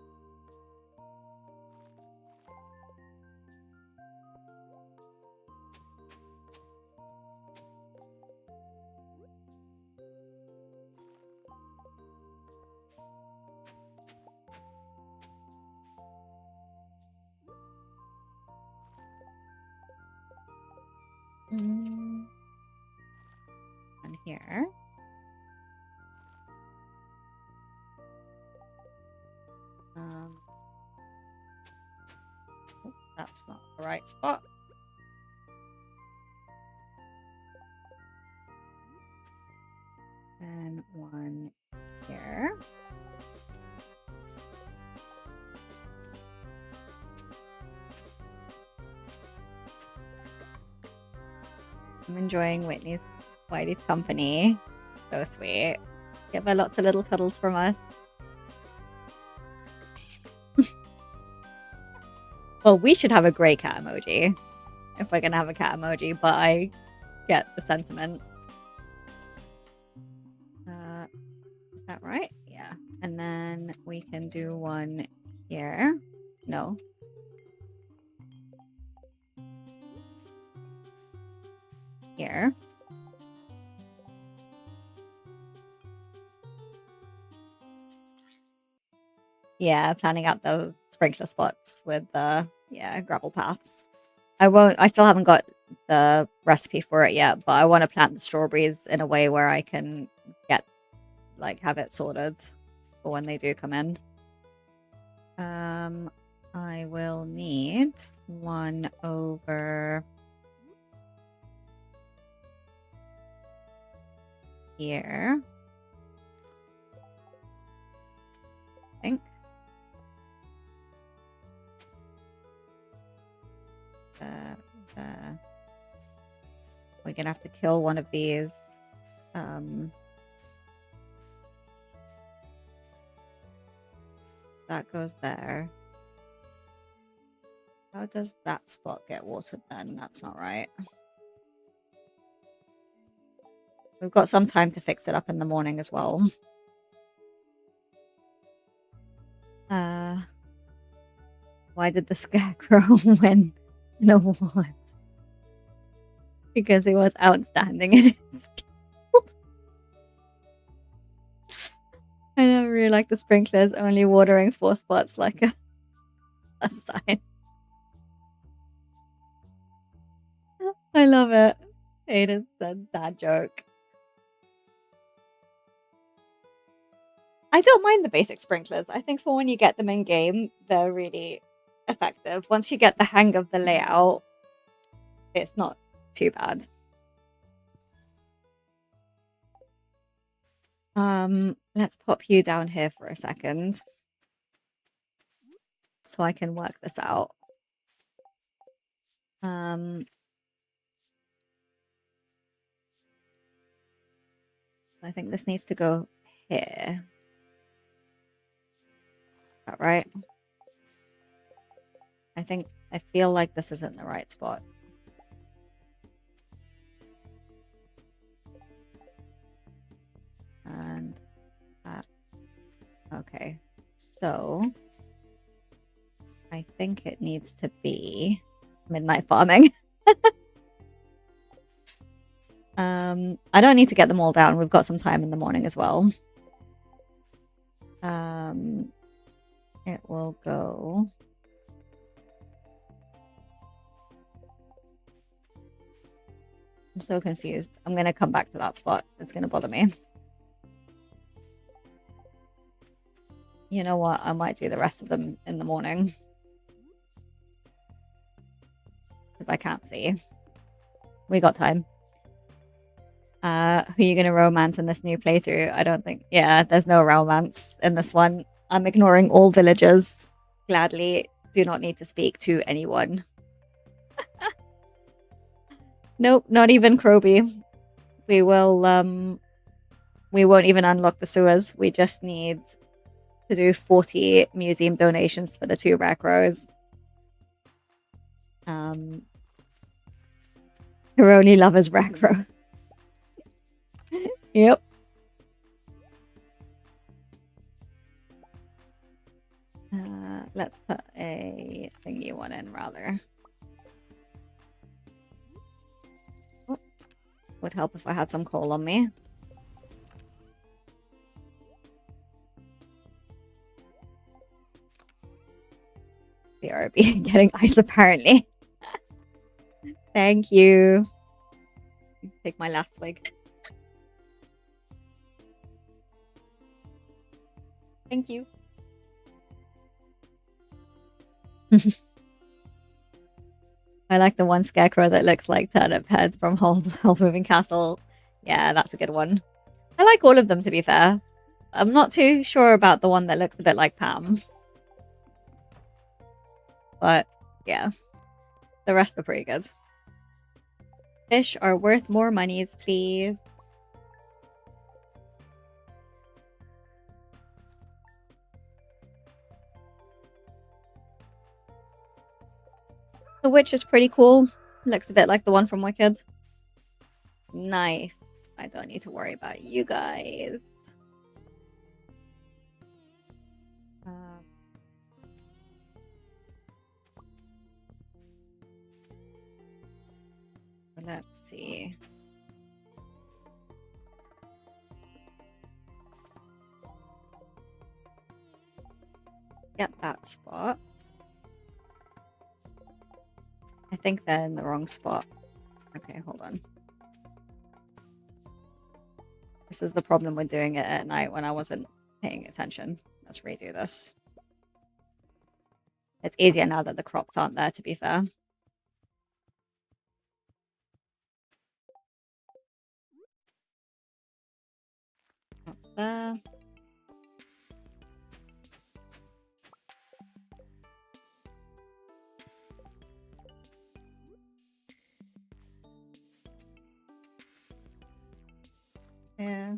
And here. That's not the right spot. And one here. I'm enjoying Whitey's company. So sweet. Give her lots of little cuddles from us. Well, we should have a grey cat emoji if we're gonna have a cat emoji, but I get the sentiment. Is that right? Yeah. And then we can do one here. No. Here. Yeah, planning out the sprinkler spots with the gravel paths. I still haven't got the recipe for it yet, but I want to plant the strawberries in a way where I can have it sorted for when they do come in. I will need one over here. I think. We're gonna have to kill one of these. That goes there. How does that spot get watered then? That's not right. We've got some time to fix it up in the morning as well. Why did the scarecrow win an award? Because he was outstanding in it. I never really like the sprinklers only watering 4 spots like a sign. I love it. Aiden said that joke. I don't mind the basic sprinklers. I think for when you get them in game, they're really effective. Once you get the hang of the layout, it's not too bad. Let's pop you down here for a second so I can work this out. I think this needs to go here. Is that right? I feel like this isn't the right spot. And that. Okay. So I think it needs to be midnight farming. I don't need to get them all down. We've got some time in the morning as well. It will go. I'm so confused. I'm going to come back to that spot. It's going to bother me. You know what? I might do the rest of them in the morning. Because I can't see. We got time. Who are you going to romance in this new playthrough? I don't think... Yeah, there's no romance in this one. I'm ignoring all villagers. Gladly do not need to speak to anyone. Nope, not even Kroby. We will, we won't even unlock the sewers. We just need to do 40 museum donations for the 2 rare crows. Her only love is rare crow. Yep. Let's put a thingy one in rather. Oh, would help if I had some coal on me. BRB getting ice apparently. Thank you. Take my last swig. Thank you. I like the one scarecrow that looks like Turnip Head from Hell's Moving Castle. Yeah, that's a good one. I like all of them, to be fair. I'm not too sure about the one that looks a bit like Pam. But, yeah. The rest are pretty good. Fish are worth more monies, please. The witch is pretty cool. Looks a bit like the one from Wicked. Nice. I don't need to worry about you guys. Let's see. Get that spot. I think they're in the wrong spot. Okay, hold on. This is the problem with doing it at night when I wasn't paying attention. Let's redo this. It's easier now that the crops aren't there, to be fair. That's there. Yeah.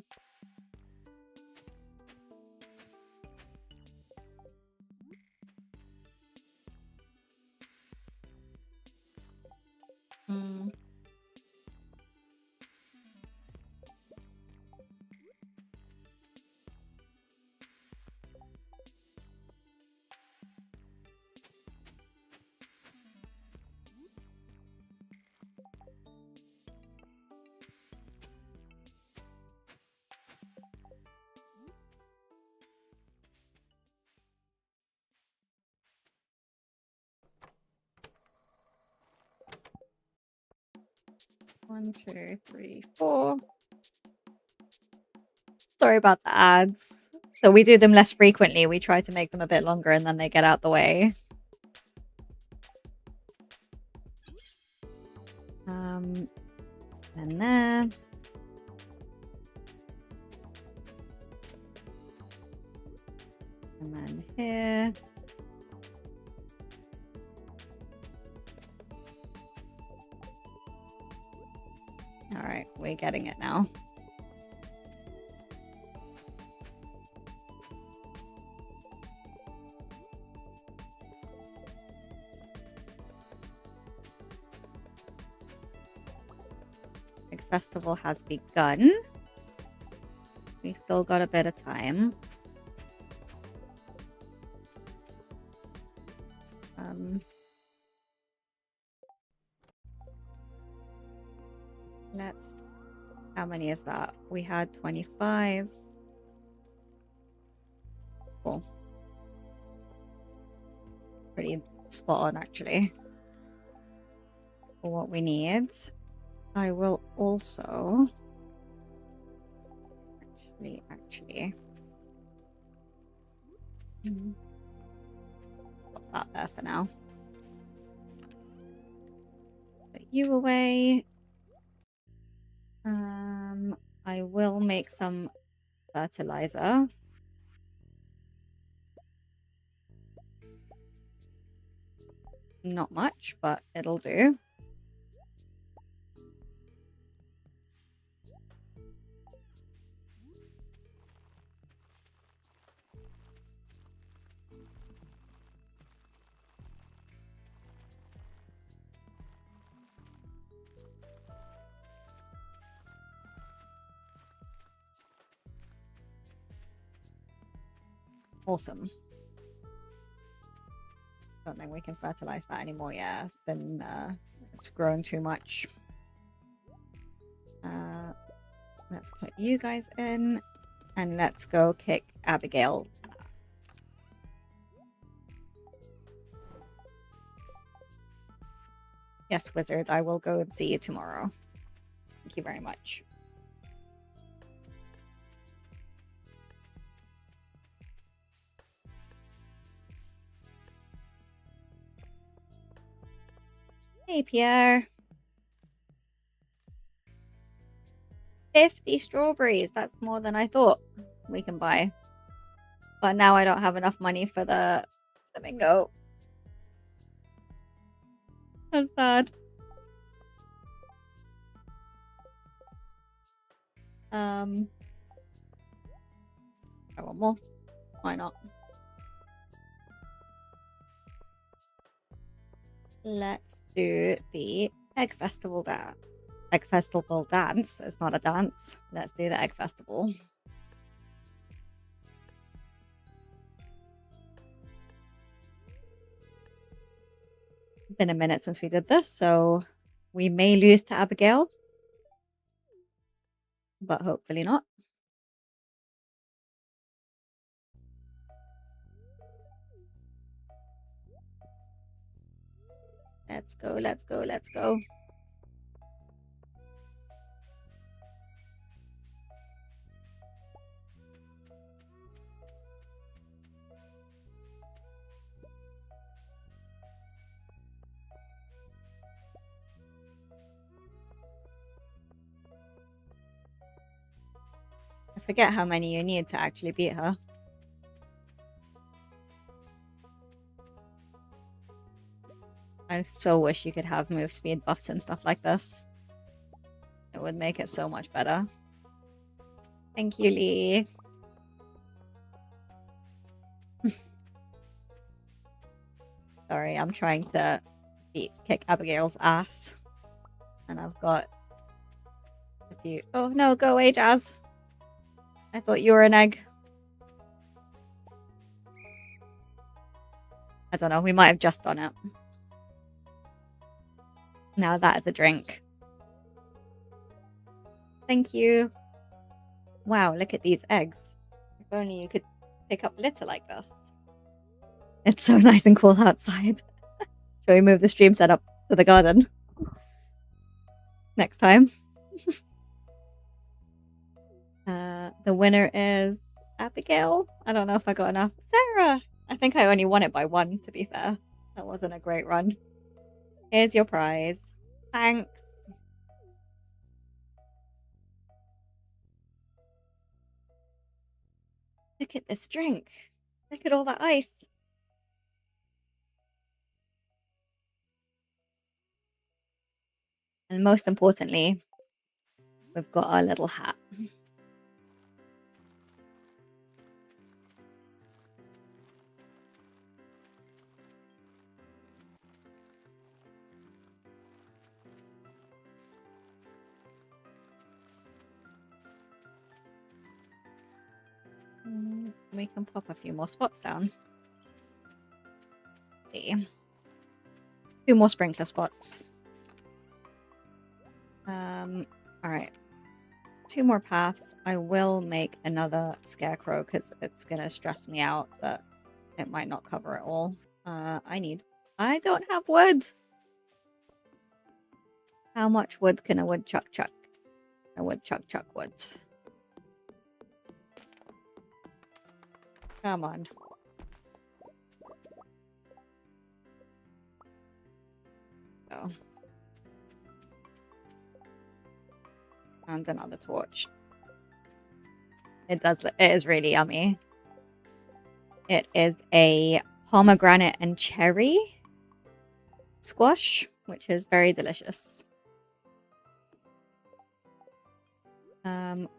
1, 2, 3, 4. Sorry about the ads. So we do them less frequently. We try to make them a bit longer and then they get out the way. And there. And then here. All right, we're getting it now. The festival has begun. We still got a bit of time. Let's. How many is that? We had 25. Cool. Pretty spot on, actually. For what we need. I will also. Actually. Put that there for now. Put you away. I will make some fertilizer. Not much, but it'll do. Awesome. Don't think we can fertilize that anymore. Yeah, it's been it's grown too much. Let's put you guys in, and let's go kick Abigail. Yes, wizard, I will go and see you tomorrow. Thank you very much. Hey, Pierre. 50 strawberries. That's more than I thought we can buy. But now I don't have enough money for the flamingo. That's sad. I want more. Why not? Let's do the egg festival dance. Egg festival dance. It's not a dance. Let's do the egg festival. Been a minute since we did this, so we may lose to Abigail, but hopefully not. Let's go, let's go, let's go. I forget how many you need to actually beat her. I so wish you could have move speed buffs and stuff like this. It would make it so much better. Thank you, Lee. Sorry, I'm trying to kick Abigail's ass. And I've got a few... Oh, no, go away, Jazz. I thought you were an egg. I don't know, we might have just done it. Now that is a drink. Thank you. Wow, look at these eggs. If only you could pick up litter like this. It's so nice and cool outside. Shall we move the stream setup to the garden? next time. The winner is Abigail. I don't know if I got enough. Sarah! I think I only won it by one, to be fair. That wasn't a great run. Here's your prize. Thanks. Look at this drink. Look at all that ice. And most importantly, we've got our little hat. We can pop a few more spots down. See. 2 more sprinkler spots. Alright. 2 more paths. I will make another scarecrow because it's gonna stress me out that it might not cover it all. I don't have wood. How much wood can a woodchuck chuck? A woodchuck chuck wood. Come on. Oh. And another torch. It is really yummy. It is a pomegranate and cherry squash, which is very delicious.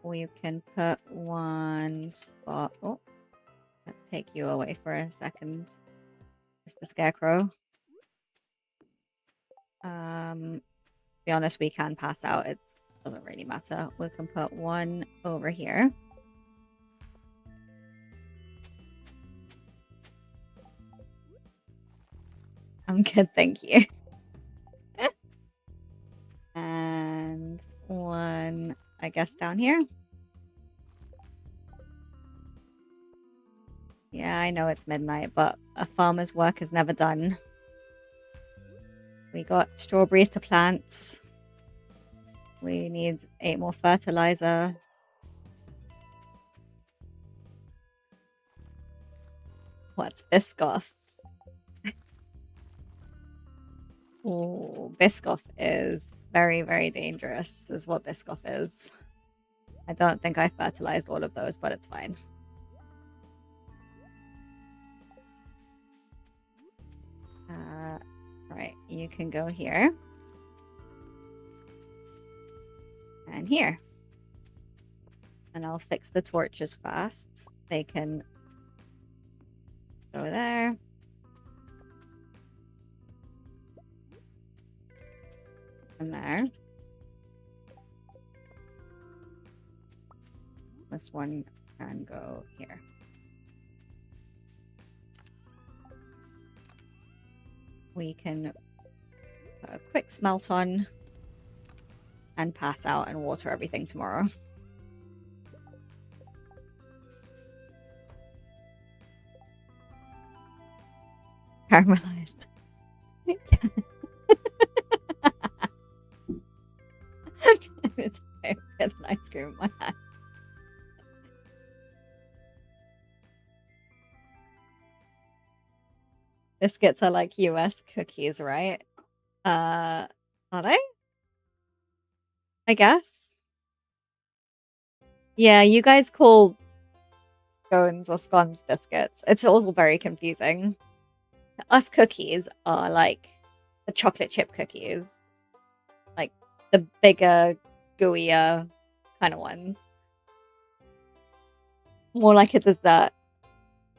We can put 1 spot. Oh, let's take you away for a second. Just the scarecrow. To be honest, we can pass out. It doesn't really matter. We can put 1 over here. I'm good, thank you. And 1, I guess, down here. Yeah, I know it's midnight, but a farmer's work is never done. We got strawberries to plant. We need 8 more fertilizer. What's Biscoff? Oh, Biscoff is very, very dangerous, is what Biscoff is. I don't think I fertilized all of those, but it's fine. Right, you can go here. And here. And I'll fix the torches fast. They can go there. And there. This one can go here. We can put a quick smelt on and pass out and water everything tomorrow. Caramelized. It's get an ice cream in my hand. Biscuits are like US cookies, right? Are they? I guess. Yeah, you guys call scones or scones biscuits. It's all very confusing. Us cookies are like the chocolate chip cookies. Like the bigger, gooier kind of ones. More like a dessert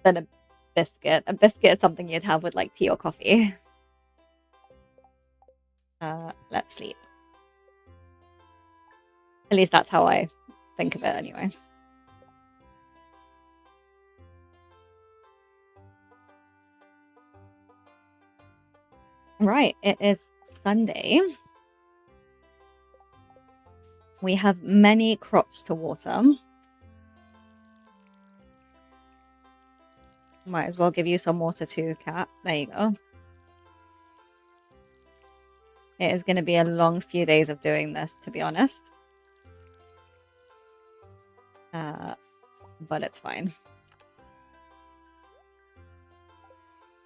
than a biscuit. A biscuit is something you'd have with like tea or coffee. Let's sleep. At least that's how I think of it anyway. Right, it is Sunday. We have many crops to water. Might as well give you some water too, cat. There you go. It is going to be a long few days of doing this, to be honest. But it's fine.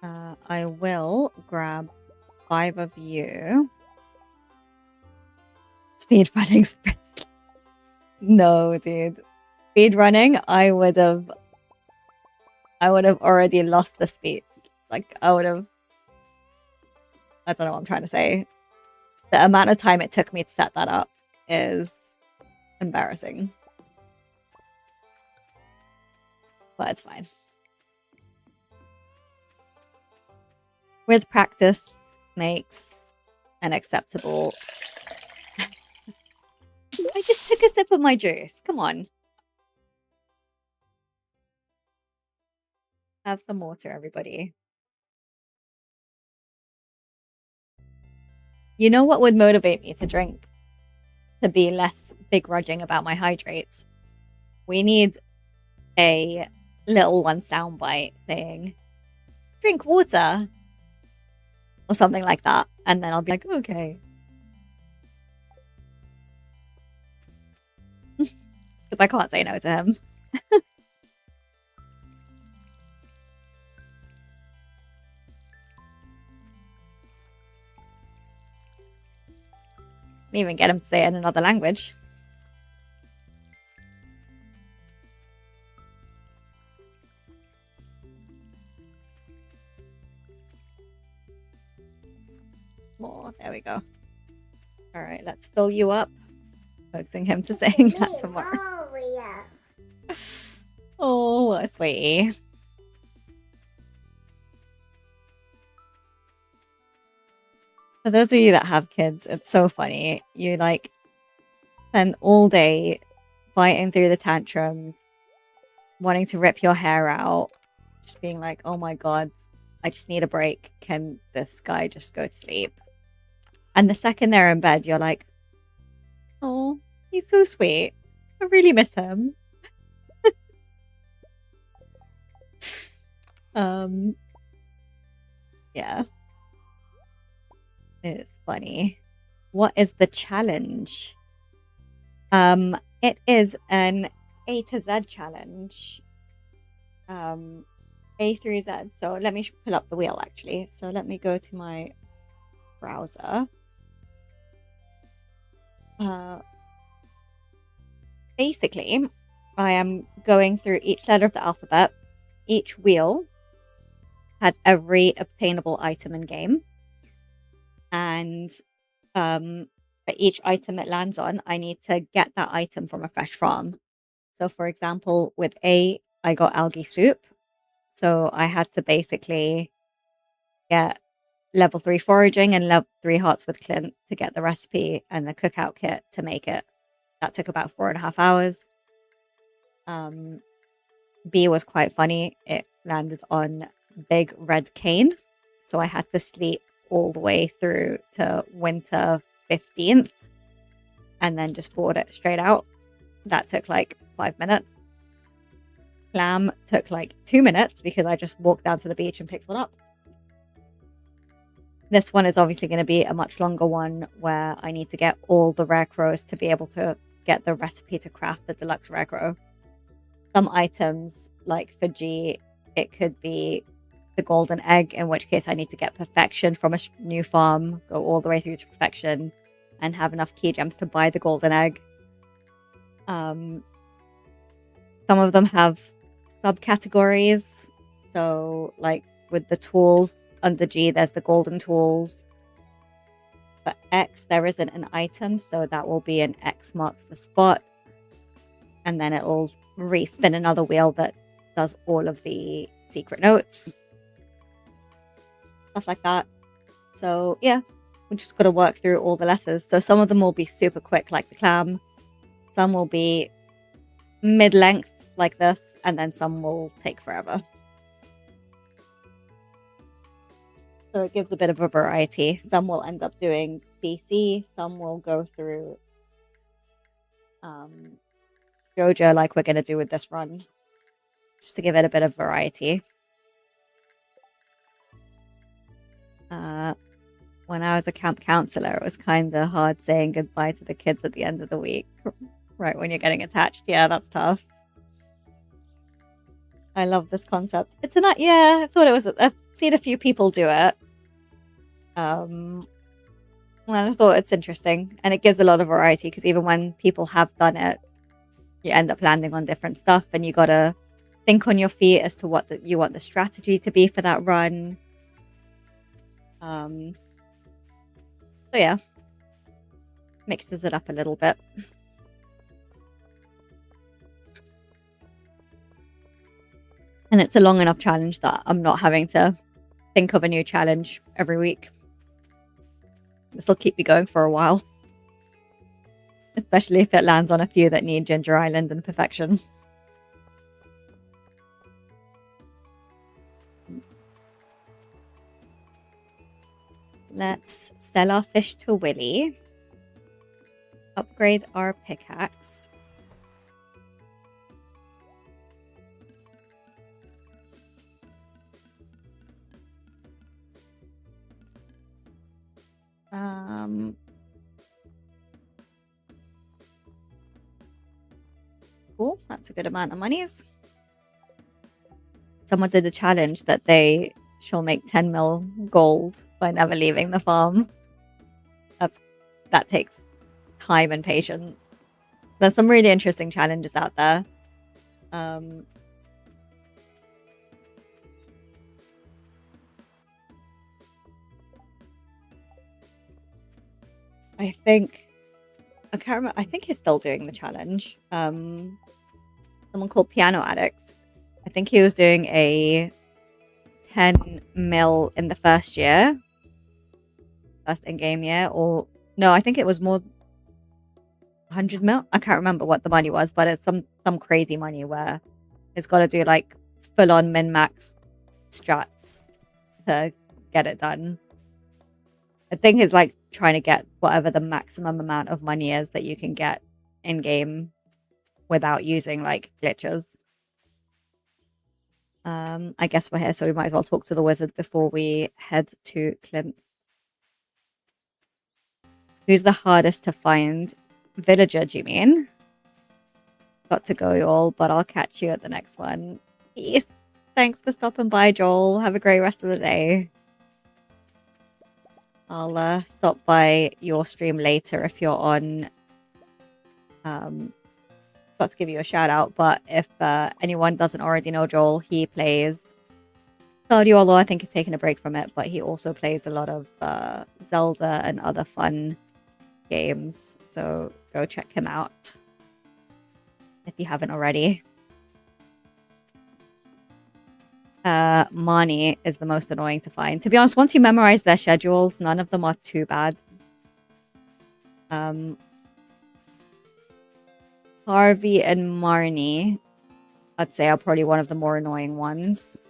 I will grab 5 of you. Speed running. No, dude. Speed running, I would have already lost the speed. Like, I don't know what I'm trying to say. The amount of time it took me to set that up is embarrassing. But it's fine. With practice makes an acceptable... I just took a sip of my juice. Come on. Have some water, everybody. You know what would motivate me to drink? To be less begrudging about my hydrates? We need a little one soundbite saying, drink water. Or something like that. And then I'll be like, okay. Because I can't say no to him. Even get him to say it in another language. More. There we go. All right, let's fill you up. Coaxing him to saying that tomorrow. Oh, what a sweetie. For those of you that have kids, it's so funny. You like spend all day fighting through the tantrums, wanting to rip your hair out, just being like, oh my god, I just need a break. Can this guy just go to sleep? And the second they're in bed, you're like, oh, he's so sweet. I really miss him. Yeah. It's funny. What is the challenge? It is an A to Z challenge. A through Z. So let me pull up the wheel actually. So let me go to my browser. Basically, I am going through each letter of the alphabet. Each wheel has every obtainable item in game. And for each item it lands on, I need to get that item from a fresh farm. So for example, with A, I got algae soup. So I had to basically get level 3 foraging and level 3 hearts with Clint to get the recipe and the cookout kit to make it. That took about 4.5 hours. B was quite funny. It landed on big red cane. So I had to sleep all the way through to winter 15th and then just board it straight out. That took like 5 minutes. Clam took like 2 minutes because I just walked down to the beach and picked one up. This one is obviously going to be a much longer one where I need to get all the rare crows to be able to get the recipe to craft the deluxe rare crow. Some items, like for G, it could be the golden egg, in which case I need to get perfection from a new farm, go all the way through to perfection, and have enough key gems to buy the golden egg. Some of them have subcategories. So, like with the tools under G, there's the golden tools. For X, there isn't an item, so that will be an X marks the spot. And then it'll re-spin another wheel that does all of the secret notes. Stuff like that. So, yeah, we just got to work through all the letters. So some of them will be super quick, like the clam. Some will be mid-length, like this. And then some will take forever. So it gives a bit of a variety. Some will end up doing CC. Some will go through Jojo, like we're going to do with this run. Just to give it a bit of variety. when I was a camp counselor, it was kind of hard saying goodbye to the kids at the end of the week. Right when you're getting attached. Yeah, that's tough. I love this concept. It's a yeah, I thought it was, I've seen a few people do it. And I thought it's interesting. And it gives a lot of variety because even when people have done it, you end up landing on different stuff and you gotta think on your feet as to what you want the strategy to be for that run. So yeah, mixes it up a little bit. And it's a long enough challenge that I'm not having to think of a new challenge every week. This will keep me going for a while. Especially if it lands on a few that need Ginger Island and perfection. Let's sell our fish to Willy. Upgrade our pickaxe. Cool, that's a good amount of monies. Someone did a challenge that they shall make 10 mil gold by never leaving the farm. That takes time and patience. There's some really interesting challenges out there. I think I can't remember. I think he's still doing the challenge. Someone called Piano Addict. I think he was doing a 10 mil in the first year, first in-game year, or no, I think it was more 100 mil. I can't remember what the money was, but it's some crazy money where it's got to do like full-on min-max strats to get it done. The thing is like trying to get whatever the maximum amount of money is that you can get in-game without using like glitches. I guess we're here, so we might as well talk to the wizard before we head to Clint. Who's the hardest to find? Villager, do you mean? Got to go, y'all, but I'll catch you at the next one. Peace. Thanks for stopping by, Joel. Have a great rest of the day. I'll stop by your stream later if you're on. Got to give you a shout out, but if anyone doesn't already know Joel, he plays Stardew, although I think he's taking a break from it, but he also plays a lot of Zelda and other fun games, so go check him out if you haven't already. Marnie is the most annoying to find. To be honest, once you memorize their schedules, none of them are too bad. Harvey and Marnie, I'd say, are probably one of the more annoying ones.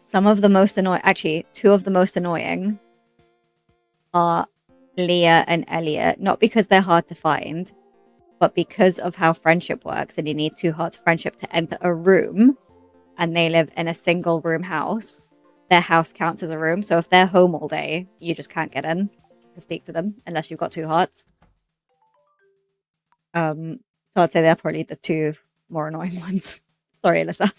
Some of the most annoying, actually, two of the most annoying are Leah and Elliot. Not because they're hard to find, but because of how friendship works, and you need 2 hearts of friendship to enter a room, and they live in a single room house. Their house counts as a room, so if they're home all day, you just can't get in to speak to them unless you've got 2 hearts. So I'd say they're probably the 2 more annoying ones. Sorry, Alyssa.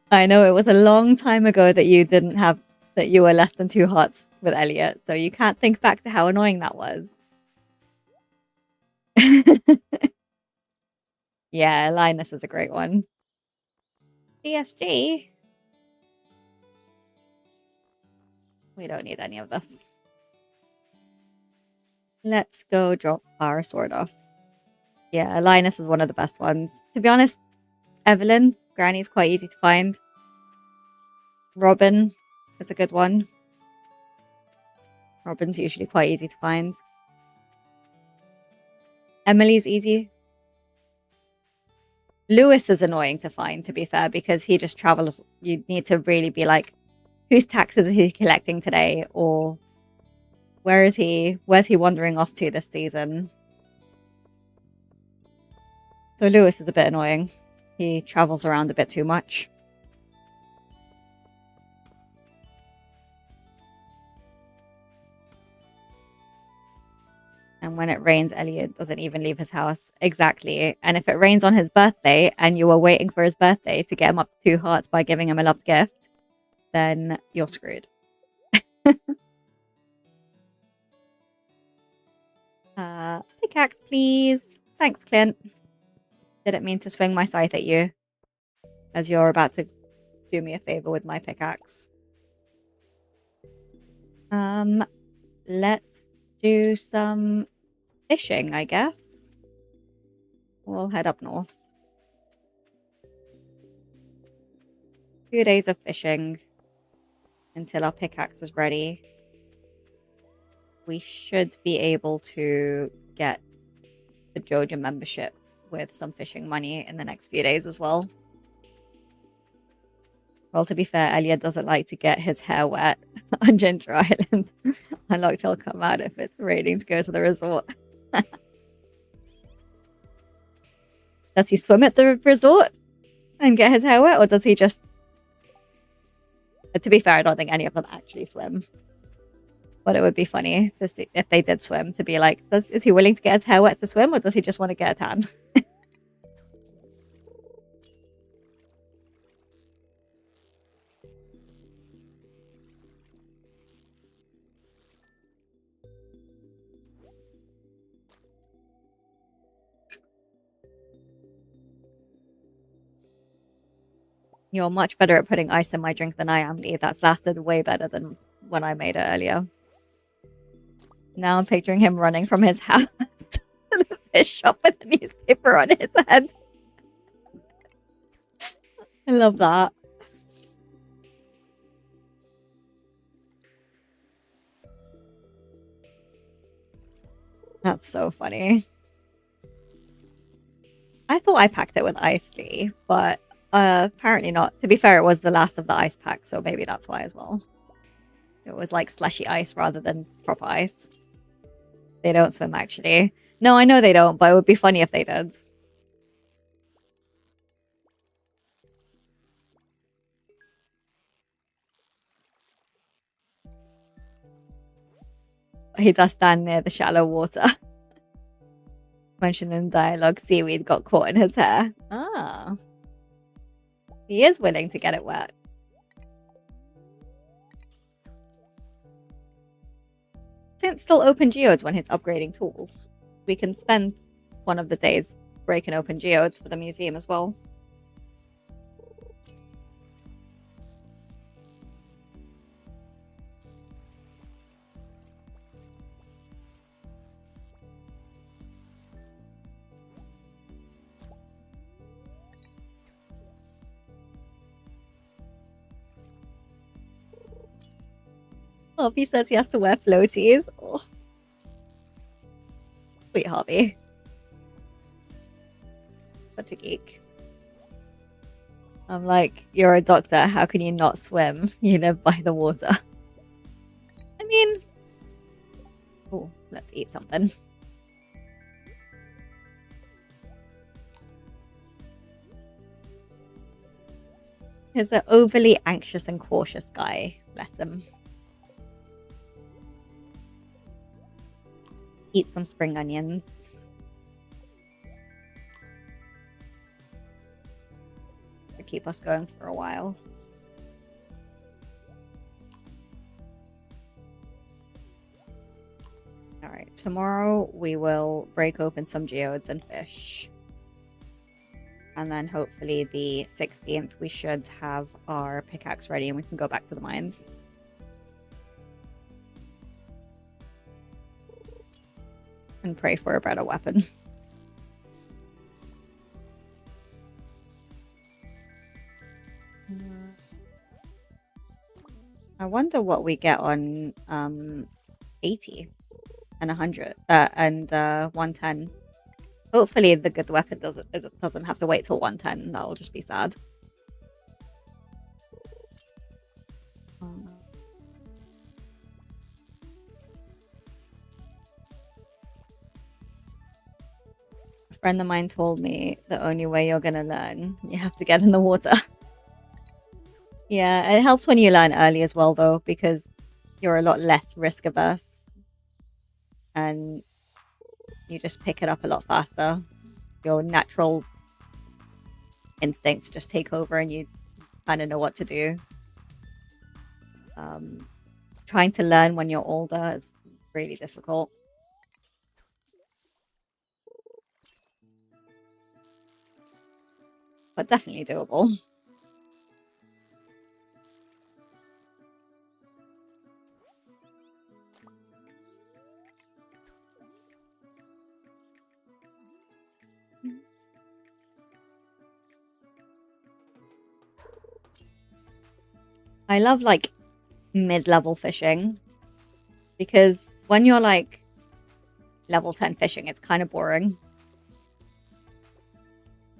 I know it was a long time ago that you were less than 2 hearts with Elliot, so you can't think back to how annoying that was. Yeah, Linus is a great one. CSG? We don't need any of this. Let's go drop our sword off. Yeah, Linus is one of the best ones. To be honest, Evelyn, Granny's quite easy to find. Robin is a good one. Robin's usually quite easy to find. Emily's easy. Lewis is annoying to find, to be fair, because he just travels. You need to really be like, whose taxes is he collecting today? Or where is he? Where's he wandering off to this season? So Lewis is a bit annoying. He travels around a bit too much. And when it rains, Elliot doesn't even leave his house. Exactly. And if it rains on his birthday and you were waiting for his birthday to get him up to 2 hearts by giving him a loved gift, then you're screwed. Pickaxe, please. Thanks, Clint. Didn't mean to swing my scythe at you as you're about to do me a favor with my pickaxe. Let's do some fishing, I guess. We'll head up north. 2 days of fishing until our pickaxe is ready. We should be able to get the Joja membership with some fishing money in the next few days as well. Well, to be fair, Elliot doesn't like to get his hair wet on Ginger Island. Unlocked, he'll come out if it's raining to go to the resort. Does he swim at the resort and get his hair wet, or does he just... To be fair, I don't think any of them actually swim. But it would be funny to see if they did swim, to be like, is he willing to get his hair wet to swim, or does he just want to get a tan? You're much better at putting ice in my drink than I am, Lee. That's lasted way better than when I made it earlier. Now I'm picturing him running from his house to the fish shop with a newspaper on his head. I love that. That's so funny. I thought I packed it with ice, Lee, but apparently not. To be fair, it was the last of the ice pack, so maybe that's why as well. It was like slushy ice rather than proper ice. They don't swim, actually. No, I know they don't, but it would be funny if they did. He does stand near the shallow water. Mentioned in dialogue, seaweed got caught in his hair. Ah. He is willing to get it wet. Clint still open geodes when he's upgrading tools. We can spend one of the days breaking open geodes for the museum as well. Harvey says he has to wear floaties. Oh. Sweet Harvey. Such a geek. I'm like, you're a doctor. How can you not swim? You live by the water. I mean... Oh, let's eat something. He's an overly anxious and cautious guy. Bless him. Eat some spring onions. To keep us going for a while. Alright, tomorrow we will break open some geodes and fish. And then hopefully the 16th we should have our pickaxe ready and we can go back to the mines. And pray for a better weapon. I wonder what we get on 80 and 100 and 110. Hopefully the good weapon doesn't have to wait till 110. That'll just be sad. friend of mine told me the only way you're gonna learn, you have to get in the water. Yeah, it helps when you learn early as well, though, because you're a lot less risk averse and you just pick it up a lot faster. Your natural instincts just take over and you kind of know what to do. Trying to learn when you're older is really difficult. But definitely doable. I love like mid-level fishing because when you're like level 10 fishing, it's kind of boring.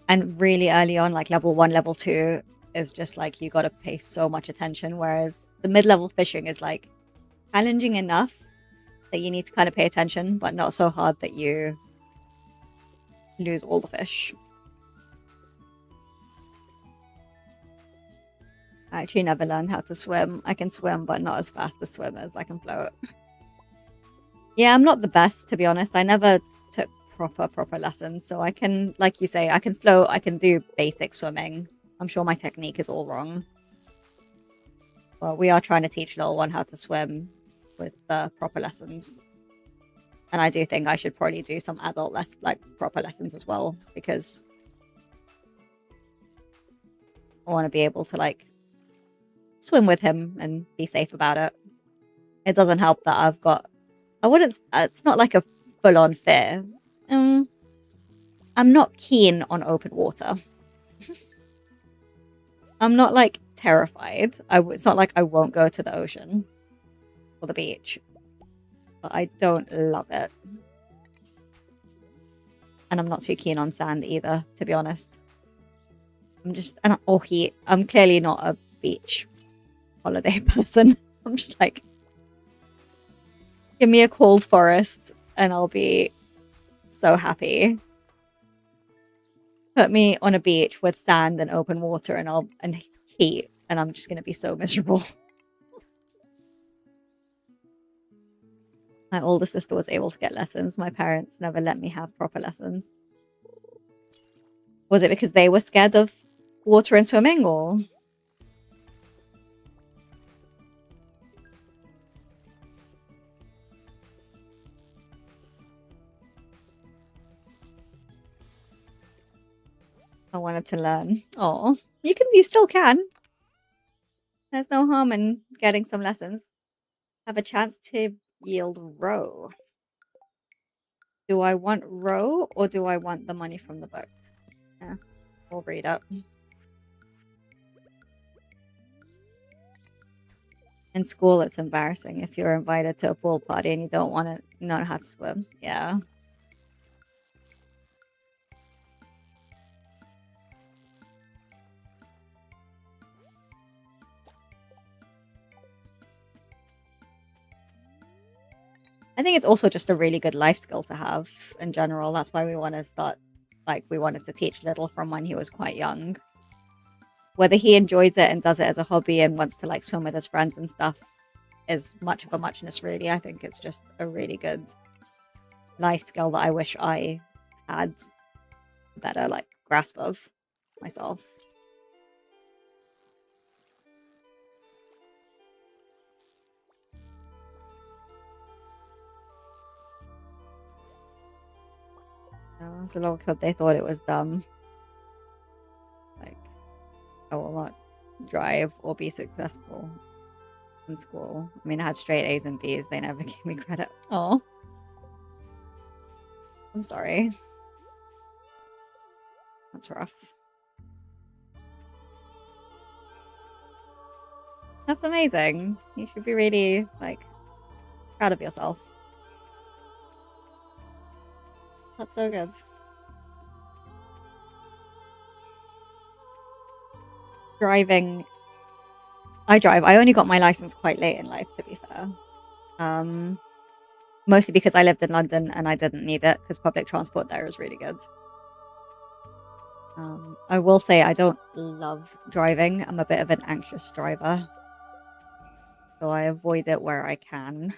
And really early on, like level 1, level 2 is just like you got to pay so much attention. Whereas the mid-level fishing is like challenging enough that you need to kind of pay attention, but not so hard that you lose all the fish. I actually never learned how to swim. I can swim, but not as fast as swimmers. I can float. Yeah, I'm not the best, to be honest. I never took proper lessons. So I can, like you say, I can float. I can do basic swimming. I'm sure my technique is all wrong. Well, we are trying to teach little one how to swim with proper lessons. And I do think I should probably do some adult proper lessons as well, because I want to be able to like swim with him and be safe about it. It doesn't help that I've got, I wouldn't, it's not like a full-on fear. I'm not keen on open water. I'm not like terrified. It's not like I won't go to the ocean or the beach, but I don't love it. And I'm not too keen on sand either, to be honest. I'm clearly not a beach holiday person. I'm just like, give me a cold forest and I'll be so happy. Put me on a beach with sand and open water and heat, and I'm just gonna be so miserable. My older sister was able to get lessons. My parents never let me have proper lessons. Was it because they were scared of water and swimming, or? I wanted to learn. Oh, you still can. There's no harm in getting some lessons. Have a chance to yield row. Do I want row or do I want the money from the book? Yeah, we'll read up. In school, it's embarrassing if you're invited to a pool party and you don't want to know how to swim. Yeah. I think it's also just a really good life skill to have in general. That's why we want to start, like, we wanted to teach Little from when he was quite young. Whether he enjoys it and does it as a hobby and wants to, like, swim with his friends and stuff is much of a muchness, really. I think it's just a really good life skill that I wish I had a better, like, grasp of myself. As a little kid, they thought it was dumb. Like, I will not drive or be successful in school. I mean, I had straight A's and B's. They never gave me credit. Oh, I'm sorry. That's rough. That's amazing. You should be really, like, proud of yourself. That's so good. Driving. I drive. I only got my license quite late in life, to be fair. Mostly because I lived in London and I didn't need it because public transport there is really good. I will say I don't love driving. I'm a bit of an anxious driver, so I avoid it where I can.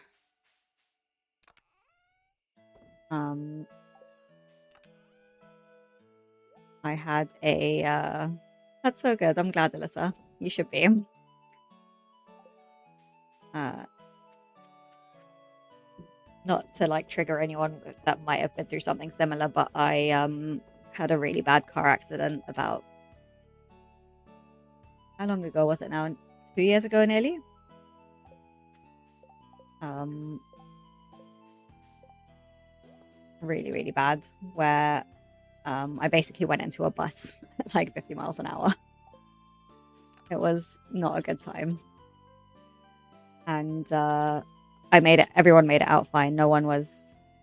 Um, I had a that's so good. I'm glad, Alyssa. You should be. Uh, not to like trigger anyone that might have been through something similar, but I had a really bad car accident about how long ago was it now? 2 years ago nearly. Um really, really bad, where I basically went into a bus at like 50 miles an hour. It was not a good time. And I made it, everyone made it out fine. No one was,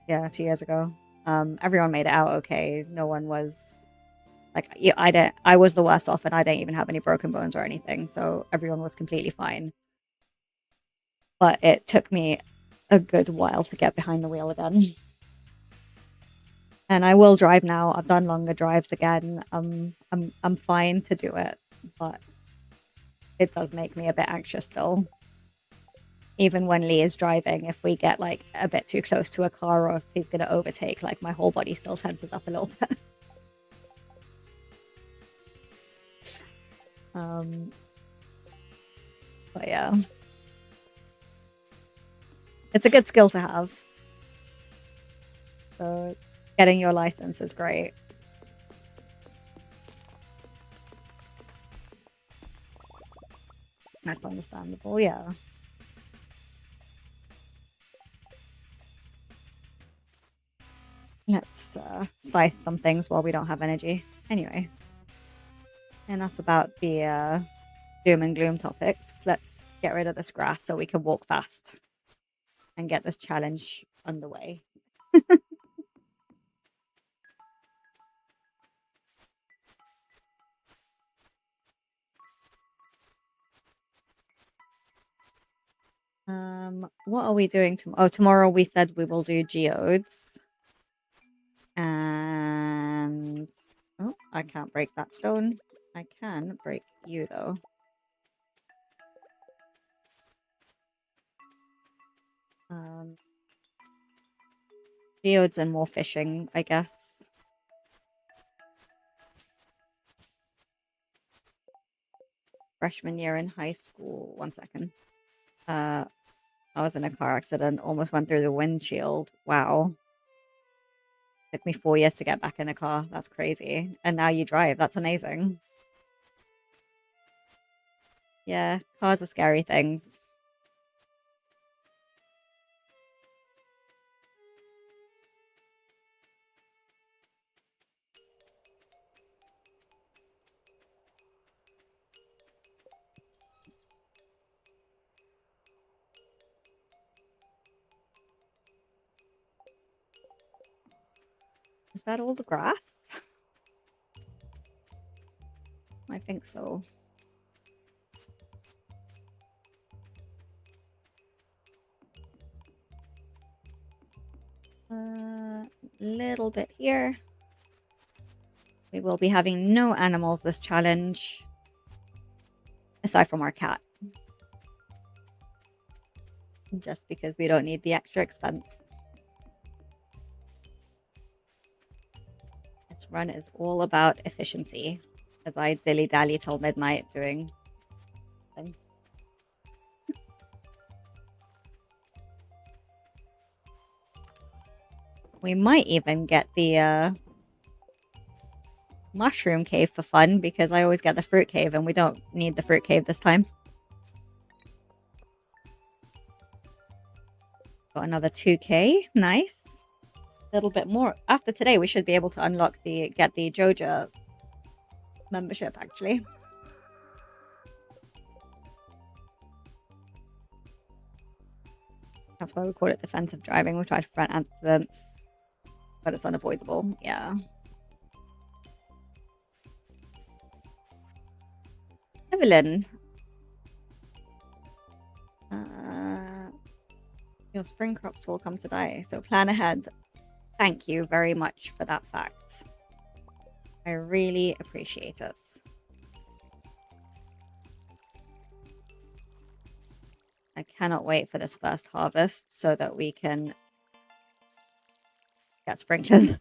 yeah, 2 years ago. Everyone made it out okay. No one was like, yeah, I was the worst off and I didn't even have any broken bones or anything. So everyone was completely fine. But it took me a good while to get behind the wheel again. And I will drive now. I've done longer drives again. I'm fine to do it, but it does make me a bit anxious still. Even when Lee is driving, if we get like a bit too close to a car or if he's going to overtake, like my whole body still tenses up a little bit. um, but yeah, it's a good skill to have. So getting your license is great. That's understandable. Yeah. Let's slice some things while we don't have energy. Anyway, enough about the doom and gloom topics. Let's get rid of this grass so we can walk fast and get this challenge underway. What are we doing tomorrow? Oh, tomorrow we said we will do geodes. And oh, I can't break that stone. I can break you though. Um, Geodes and more fishing, I guess. Freshman year in high school. 1 second. I was in a car accident, almost went through the windshield. Wow. Took me 4 years to get back in a car. That's crazy. And now you drive. That's amazing. Yeah, cars are scary things. Is that all the grass? I think so. Little bit here. We will be having no animals this challenge, aside from our cat. Just because we don't need the extra expense. This run is all about efficiency, as I dilly-dally till midnight doing things. We might even get the mushroom cave for fun, because I always get the fruit cave and we don't need the fruit cave this time. Got another 2k. Nice. A little bit more. After today, we should be able to unlock get the Joja membership, actually. That's why we call it defensive driving. We try to prevent accidents, but it's unavoidable. Yeah. Evelyn. Your spring crops will come to die, so plan ahead. Thank you very much for that fact. I really appreciate it. I cannot wait for this first harvest so that we can get sprinklers.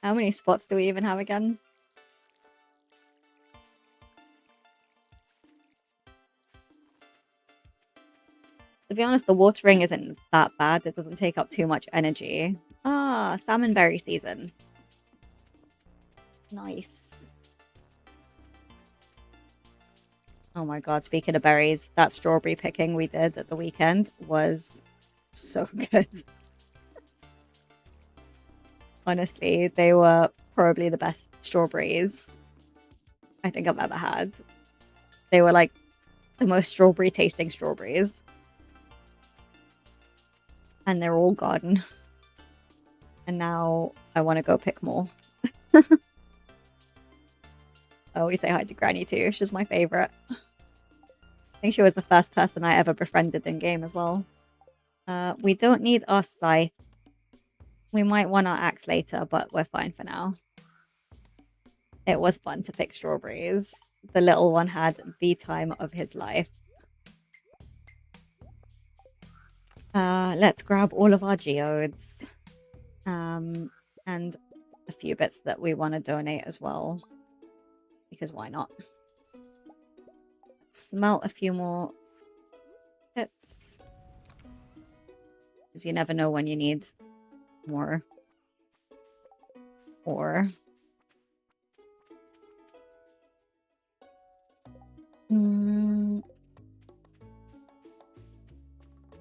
How many spots do we even have again? To be honest, the watering isn't that bad. It doesn't take up too much energy. Ah, salmon berry season. Nice. Oh my god, speaking of berries, that strawberry picking we did at the weekend was so good. Honestly, they were probably the best strawberries I think I've ever had. They were like the most strawberry tasting strawberries. And they're all gone. And now I want to go pick more. I always say hi to Granny too. She's my favorite. I think she was the first person I ever befriended in game as well. We don't need our scythe. We might want our axe later, but we're fine for now. It was fun to pick strawberries. The little one had the time of his life. Let's grab all of our geodes. And a few bits that we want to donate as well. Because why not? Smelt a few more bits. Because you never know when you need more ore.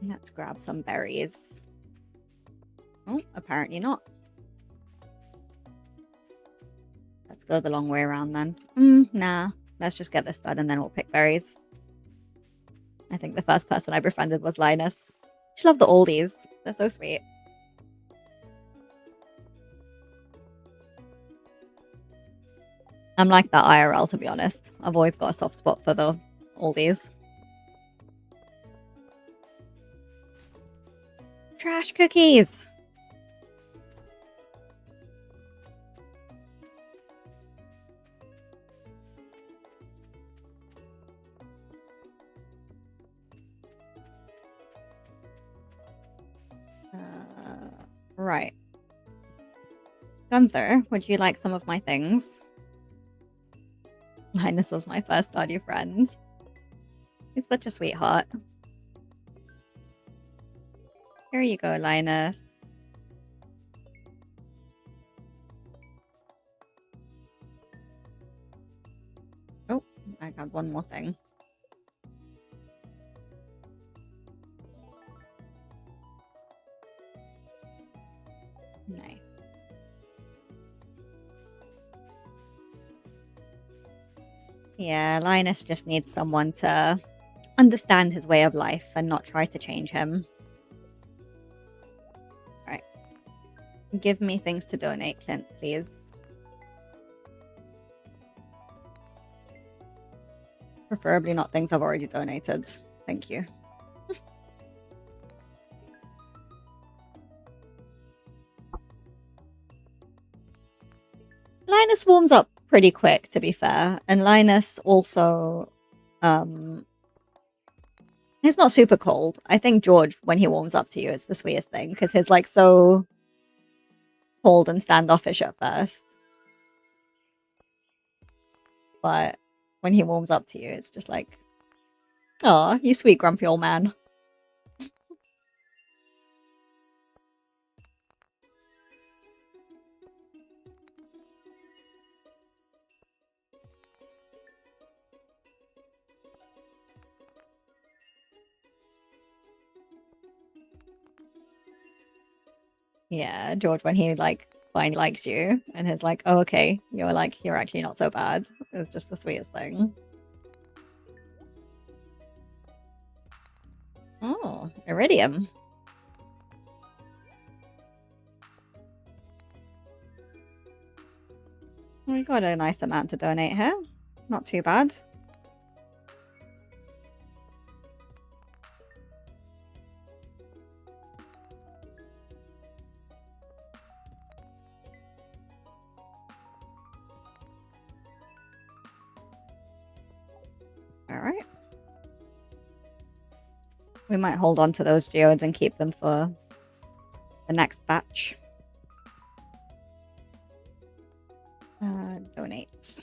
Let's grab some berries. Oh, apparently not. Let's go the long way around then. Nah. Let's just get this done and then we'll pick berries. I think the first person I befriended was Linus. She loved the oldies. They're so sweet. I'm like that IRL, to be honest. I've always got a soft spot for the oldies. Trash cookies! Right. Gunther, would you like some of my things? Linus was my first Stardew friend. He's such a sweetheart. Here you go, Linus. Oh, I got one more thing. Nice. Yeah, Linus just needs someone to understand his way of life and not try to change him. Right. Give me things to donate, Clint, please. Preferably not things I've already donated. Thank you. Linus warms up pretty quick, to be fair. And Linus also, he's not super cold. I think George, when he warms up to you, is the sweetest thing. Because he's like so cold and standoffish at first. But when he warms up to you, it's just like, oh, you sweet grumpy old man. Yeah, George, when he like finally likes you and he's like, oh, okay, you're like, you're actually not so bad. It's just the sweetest thing. Oh, iridium. We got a nice amount to donate here. Not too bad. All right. We might hold on to those geodes and keep them for the next batch. Donates.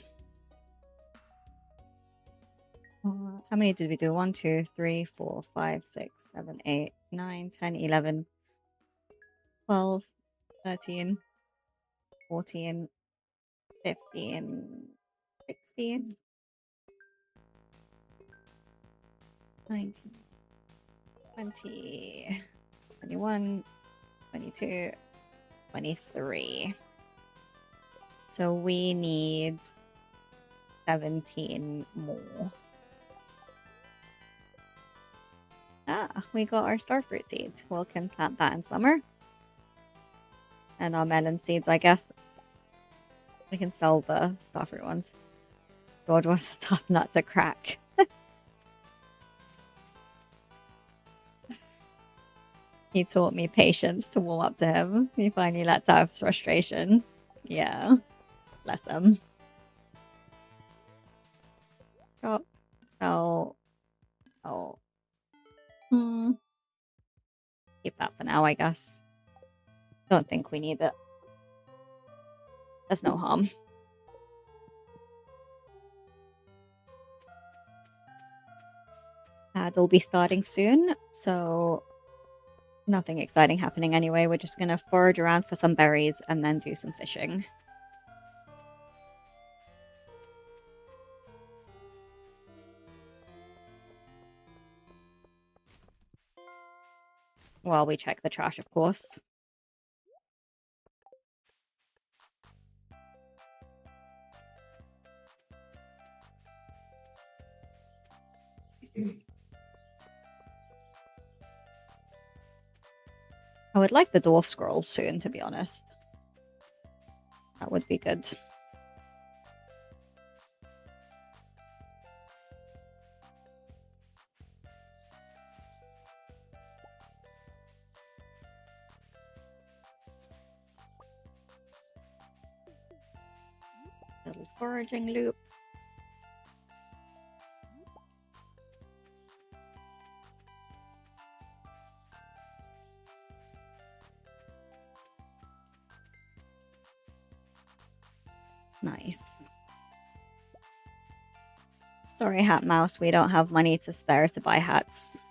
How many did we do? 1, 2, 3, 4, 5, 6, 7, 8, 9, 10, 11, 12, 13, 14, 15, 16, 19, 20, 21, 22, 23. So we need 17 more. Ah, we got our starfruit seeds. We can plant that in summer. And our melon seeds, I guess. We can sell the starfruit ones. George was a tough nut to crack. He taught me patience to warm up to him. He finally lets out his frustration. Yeah. Bless him. Chop. Sell. Sell. Keep that for now, I guess. Don't think we need it. There's no harm. It'll be starting soon, so nothing exciting happening anyway. We're just gonna forage around for some berries and then do some fishing. While we check the trash, of course. I would like the dwarf scroll soon, to be honest. That would be good. Little foraging loop. Nice. Sorry, Hat Mouse, we don't have money to spare to buy hats.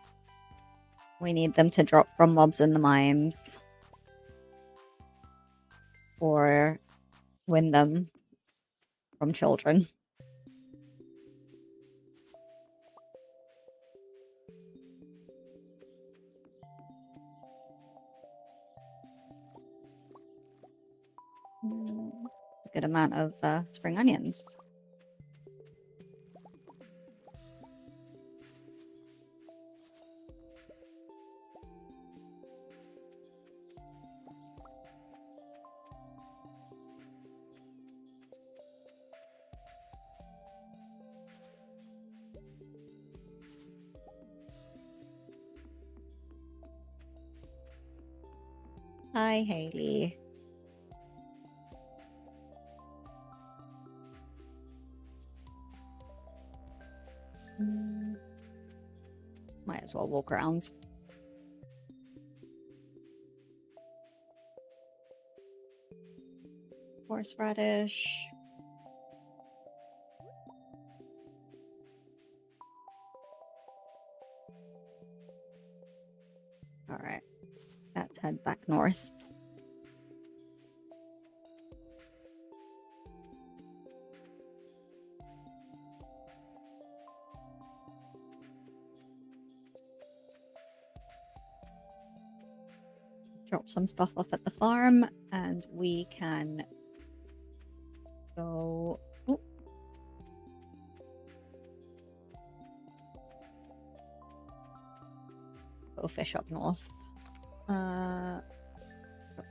We need them to drop from mobs in the mines. Or win them from children. A good amount of spring onions. Hi, Haley. Might as well walk around. Horseradish. Alright. Let's head back north. Drop some stuff off at the farm and we can go... Oh. Go fish up north. Drop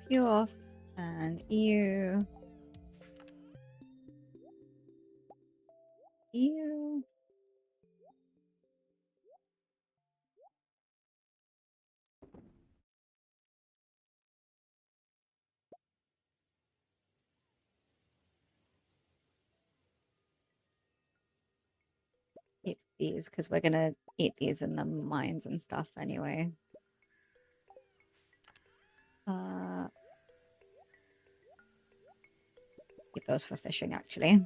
you off and you. You. Keep these because we're gonna eat these in the mines and stuff anyway. Keep those for fishing, actually.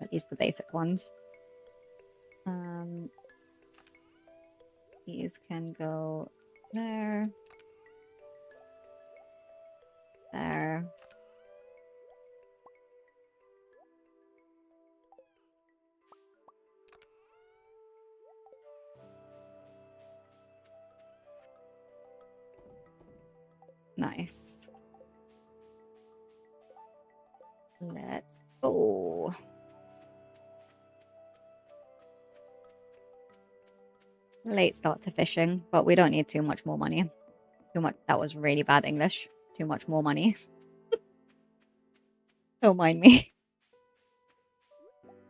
At least the basic ones. These can go there. There. Nice. Let's go. Late start to fishing, but we don't need too much more money. Too much. That was really bad English. Too much more money. Don't mind me.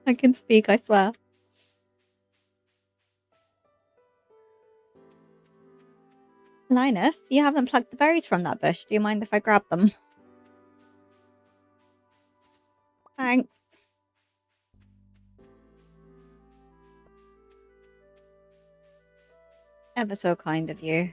I can speak, I swear. Linus, you haven't plucked the berries from that bush. Do you mind if I grab them? Thanks. Ever so kind of you.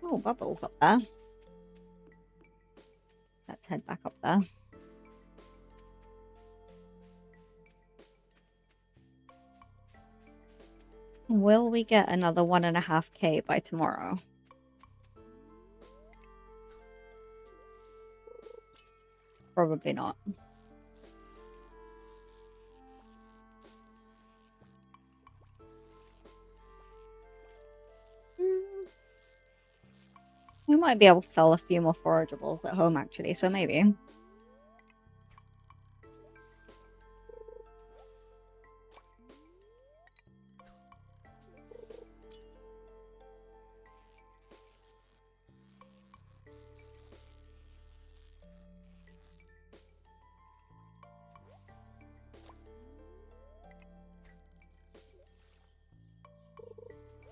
Oh, bubbles up there. Let's head back up there. Will we get another 1.5K by tomorrow? Probably not. We might be able to sell a few more forageables at home, actually, so maybe.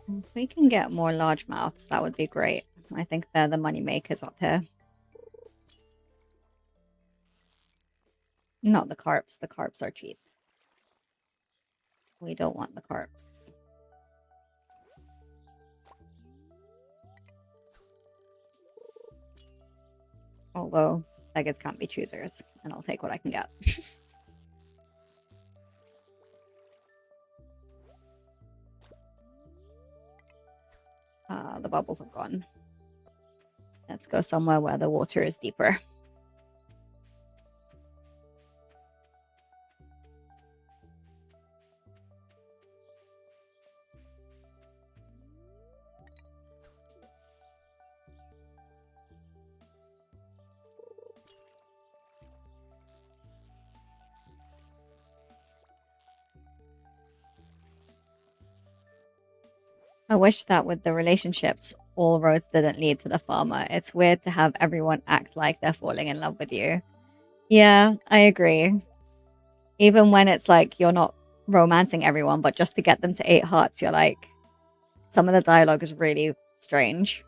If we can get more largemouths, that would be great. I think they're the money makers up here. Not the carps. The carps are cheap. We don't want the carps. Although, beggars can't be choosers, and I'll take what I can get. The bubbles have gone. Let's go somewhere where the water is deeper. I wish that with the relationships, all roads didn't lead to the farmer. It's weird to have everyone act like they're falling in love with you. Yeah, I agree. Even when it's like you're not romancing everyone, but just to get them to 8 hearts, you're like, some of the dialogue is really strange.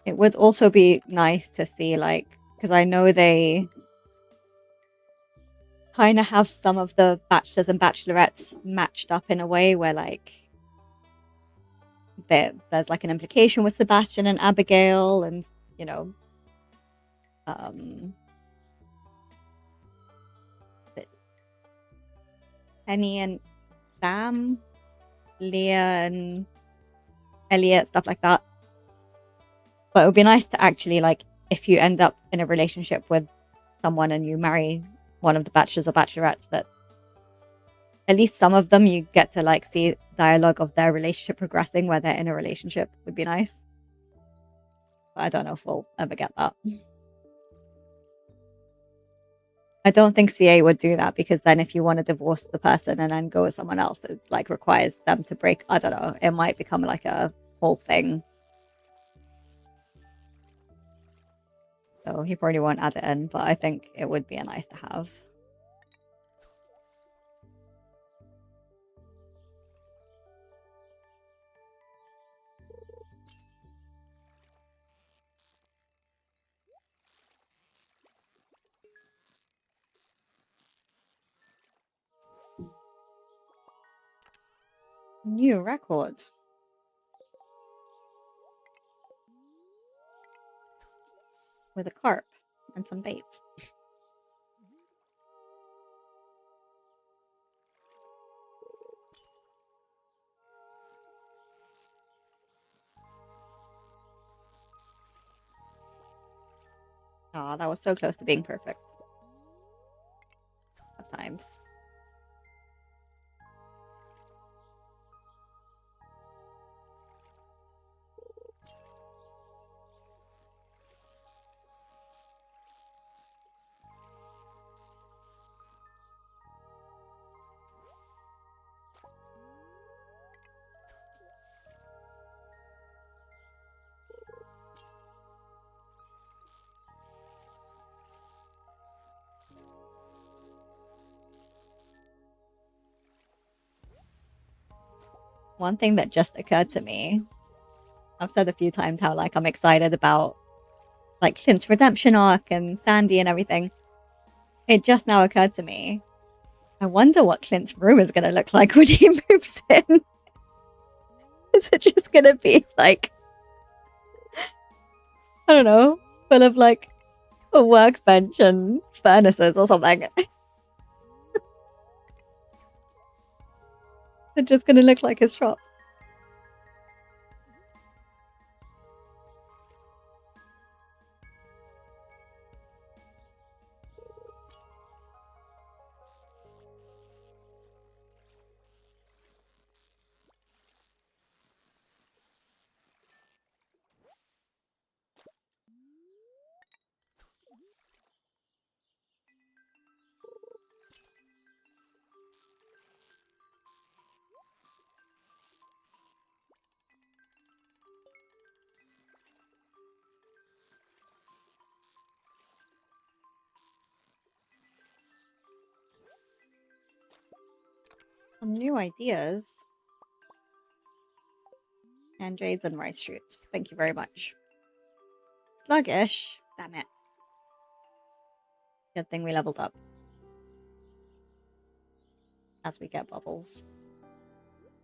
It would also be nice to see, like, because I know they kind of have some of the bachelors and bachelorettes matched up in a way where, like, there's like an implication with Sebastian and Abigail, and you know, Penny and Sam, Leah and Elliot, stuff like that. But it would be nice to actually, like, if you end up in a relationship with someone and you marry one of the bachelors or bachelorettes, that at least some of them you get to, like, see dialogue of their relationship progressing where they're in a relationship would be nice. But I don't know if we'll ever get that. I don't think CA would do that, because then if you want to divorce the person and then go with someone else, it like requires them to break. I don't know. It might become like a whole thing. So he probably won't add it in, but I think it would be a nice to have. New record. With a carp and some baits. Aw, that was so close to being perfect. At times. One thing that just occurred to me, I've said a few times how like I'm excited about like Clint's redemption arc and Sandy and everything. It just now occurred to me. I wonder what Clint's room is going to look like when he moves in. Is it just going to be like, I don't know, full of like a workbench and furnaces or something? It's just going to look like his shop. Some new ideas. And jades and rice shoots. Thank you very much. Sluggish. Damn it. Good thing we leveled up. As we get bubbles.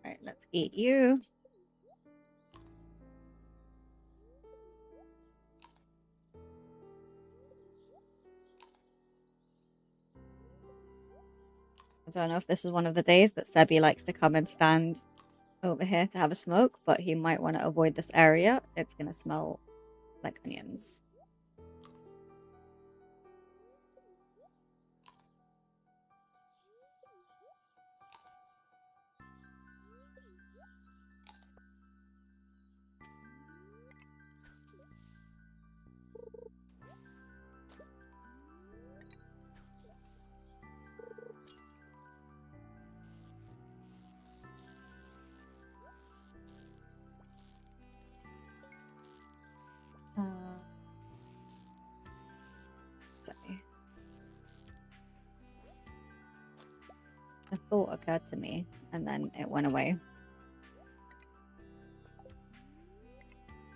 Alright, let's eat you. I don't know if this is one of the days that Sebi likes to come and stand over here to have a smoke, but he might want to avoid this area. It's going to smell like onions. Sorry. A thought occurred to me, and then it went away.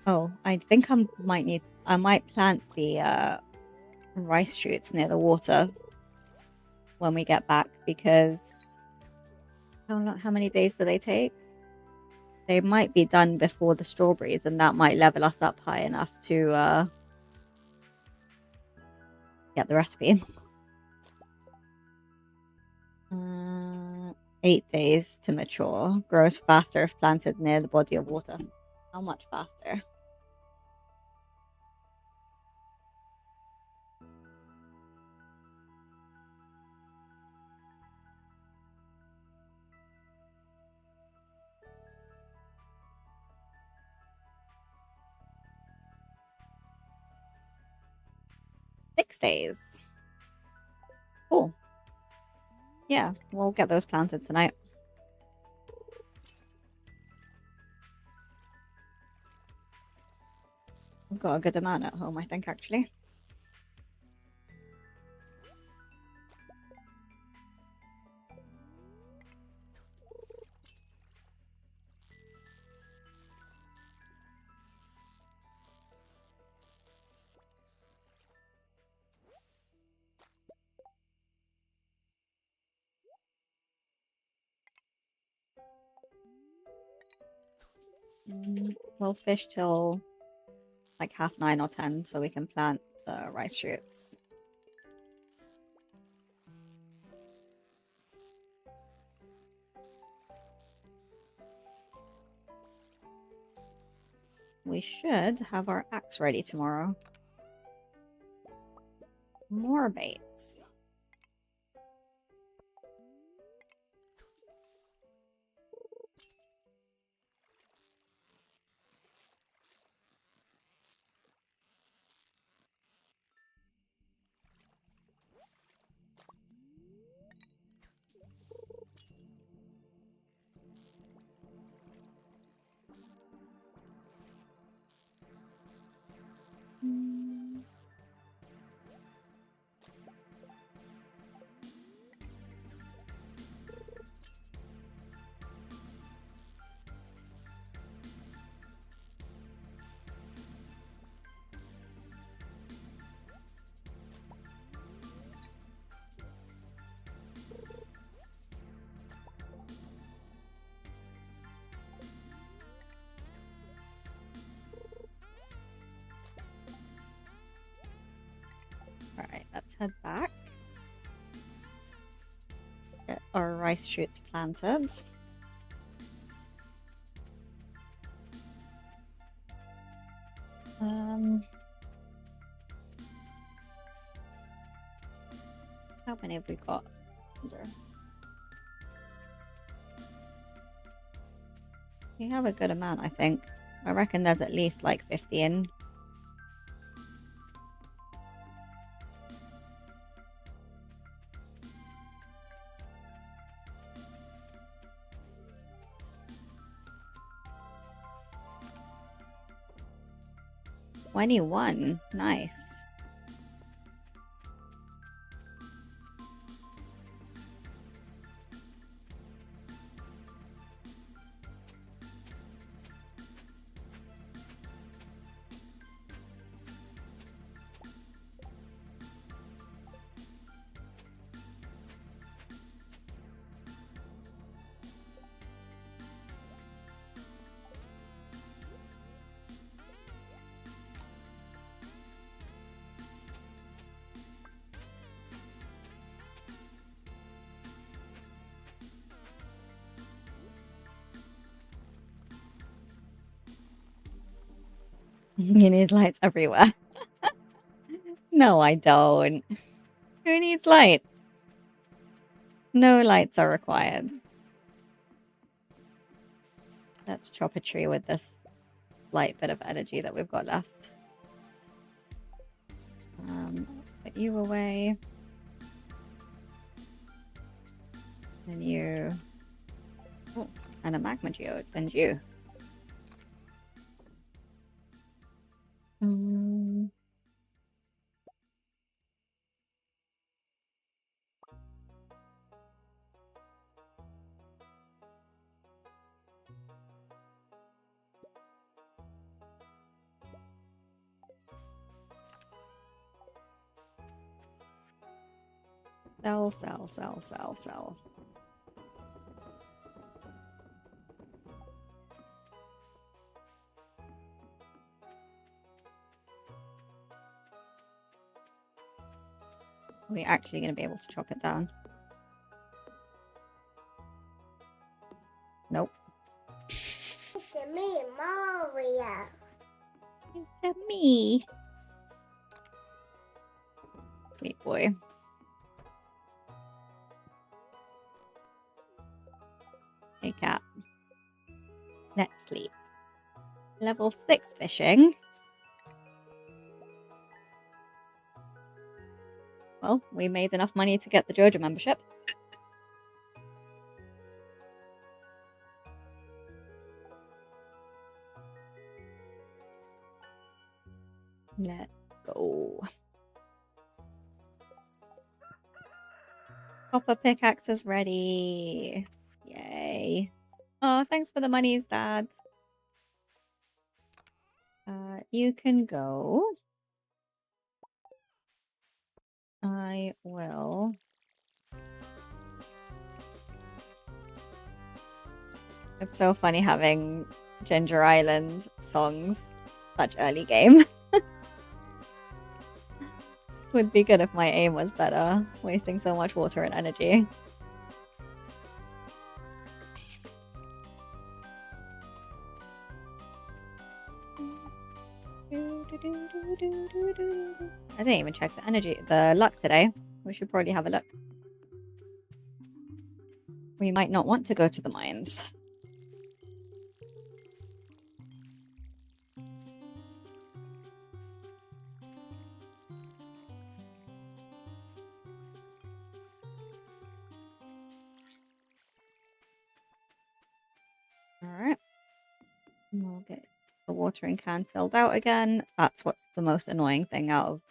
Oh, I think I might plant the rice shoots near the water when we get back, because how many days do they take? They might be done before the strawberries, and that might level us up high enough to get the recipe. 8 days to mature. Grows faster if planted near the body of water. How much faster? Six days. Cool. Yeah, we'll get those planted tonight. I've got a good amount at home, I think, actually. We'll fish till like 9:30 or 10 so we can plant the rice shoots. We should have our axe ready tomorrow. More baits. Alright, let's head back. Get our rice shoots planted. How many have we got? We have a good amount, I think. I reckon there's at least like 15. $21. Nice. You need lights everywhere. No, I don't. Who needs lights? No lights are required. Let's chop a tree with this light bit of energy that we've got left. Put you away. And you. Oh, and a magma geode. And you. Sell, sell, sell, sell, sell. Are we actually going to be able to chop it down? Nope. It's me, Mario. It's me. Sweet boy. Hey, cat. Let's sleep. Level 6 fishing. Well, we made enough money to get the Jojo membership. Let's go. Copper pickaxe is ready. Yay. Oh, thanks for the monies, Dad. You can go. I will. It's so funny having Ginger Island songs. Such early game. Would be good if my aim was better. Wasting so much water and energy. I didn't even check the luck today. We should probably have a look. We might not want to go to the mines. Alright. We'll get the watering can filled out again. That's what's the most annoying thing out of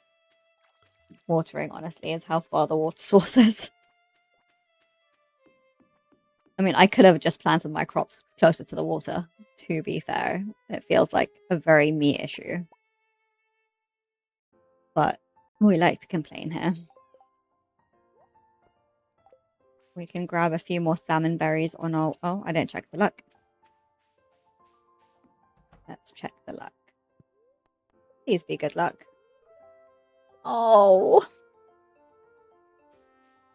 watering, honestly, is how far the water source is. I mean, I could have just planted my crops closer to the water, to be fair. It feels like a very me issue. But we like to complain here. We can grab a few more salmon berries on our... Oh, I didn't check the luck. Let's check the luck. Please be good luck. Oh.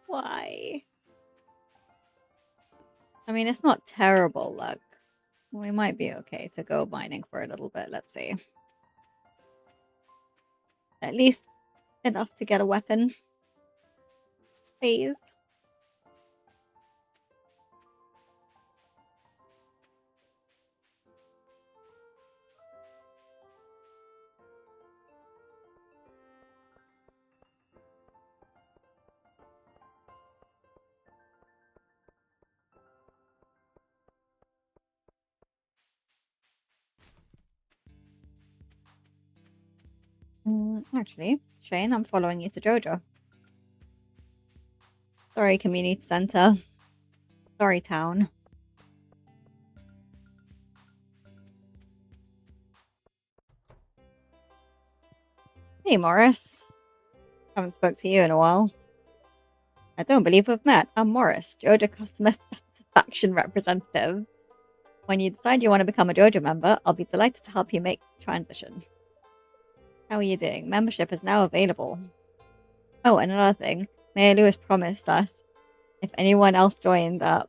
Why? I mean, it's not terrible luck. We might be okay to go mining for a little bit. Let's see. At least enough to get a weapon. Please. Actually, Shane, I'm following you to Jojo. Sorry, community center. Sorry, town. Hey, Morris. Haven't spoke to you in a while. I don't believe we've met. I'm Morris, Jojo Customer Satisfaction Representative. When you decide you want to become a Jojo member, I'll be delighted to help you make the transition. How are you doing? Membership is now available. Oh, and another thing. Mayor Lewis promised us if anyone else joined up,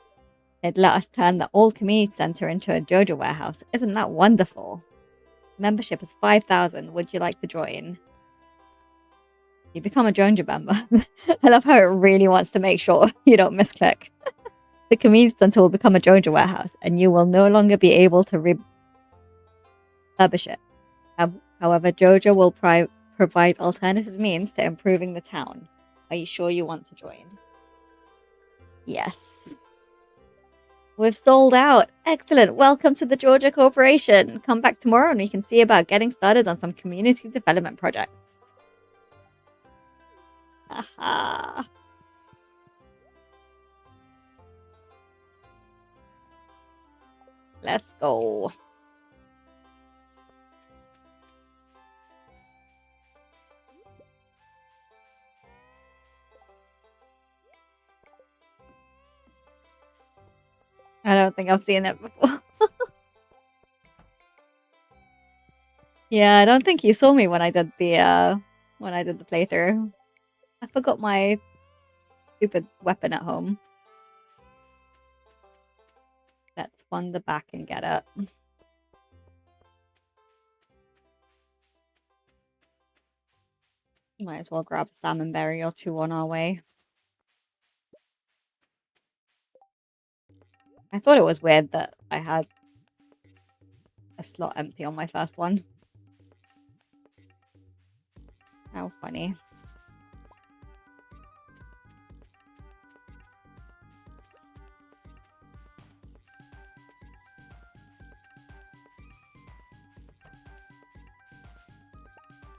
he'd let us turn the old community center into a Jojo warehouse. Isn't that wonderful? Membership is 5,000. Would you like to join? You become a Jojo member. I love how it really wants to make sure you don't misclick. The community center will become a Jojo warehouse, and you will no longer be able to refurbish it. However, Jojo will provide alternative means to improving the town. Are you sure you want to join? Yes. We've sold out. Excellent. Welcome to the Georgia Corporation. Come back tomorrow and we can see about getting started on some community development projects. Haha. Let's go. I don't think I've seen it before. Yeah, I don't think you saw me when I did the playthrough. I forgot my stupid weapon at home. Let's wander back and get it. Might as well grab a salmon berry or two on our way. I thought it was weird that I had a slot empty on my first one. How funny.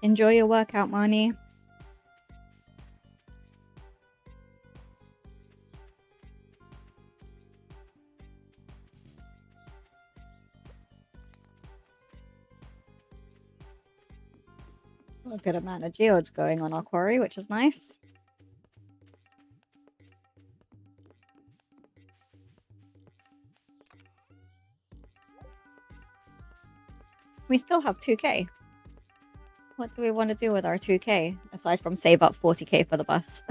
Enjoy your workout, Marnie. A good amount of geodes going on our quarry, which is nice. We still have 2k. What do we want to do with our 2k aside from save up 40k for the bus?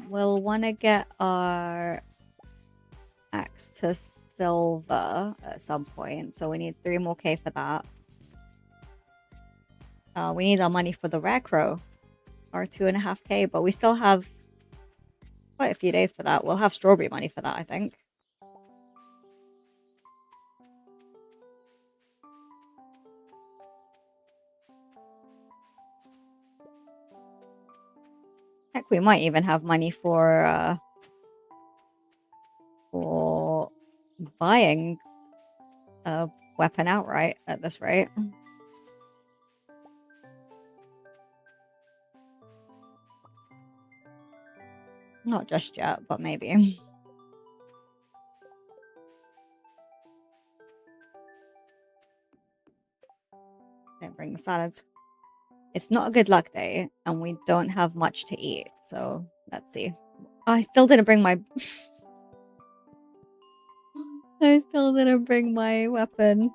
We'll want to get our axe to silver at some point, so we need 3 more k for that. We need our money for the rare crow, our 2.5k, but we still have quite a few days for that. We'll have strawberry money for that, I think. Heck, we might even have money for buying a weapon outright at this rate. Not just yet, but maybe. Don't bring the salads. It's not a good luck day, and we don't have much to eat, so let's see. Oh, I still didn't bring my... I still didn't bring my weapon.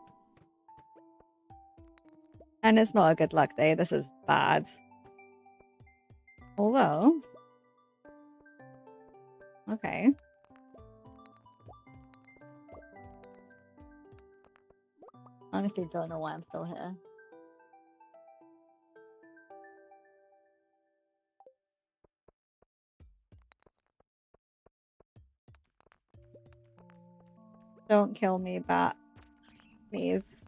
And it's not a good luck day. This is bad. Although... Okay. Honestly, don't know why I'm still here. Don't kill me, bat. Please.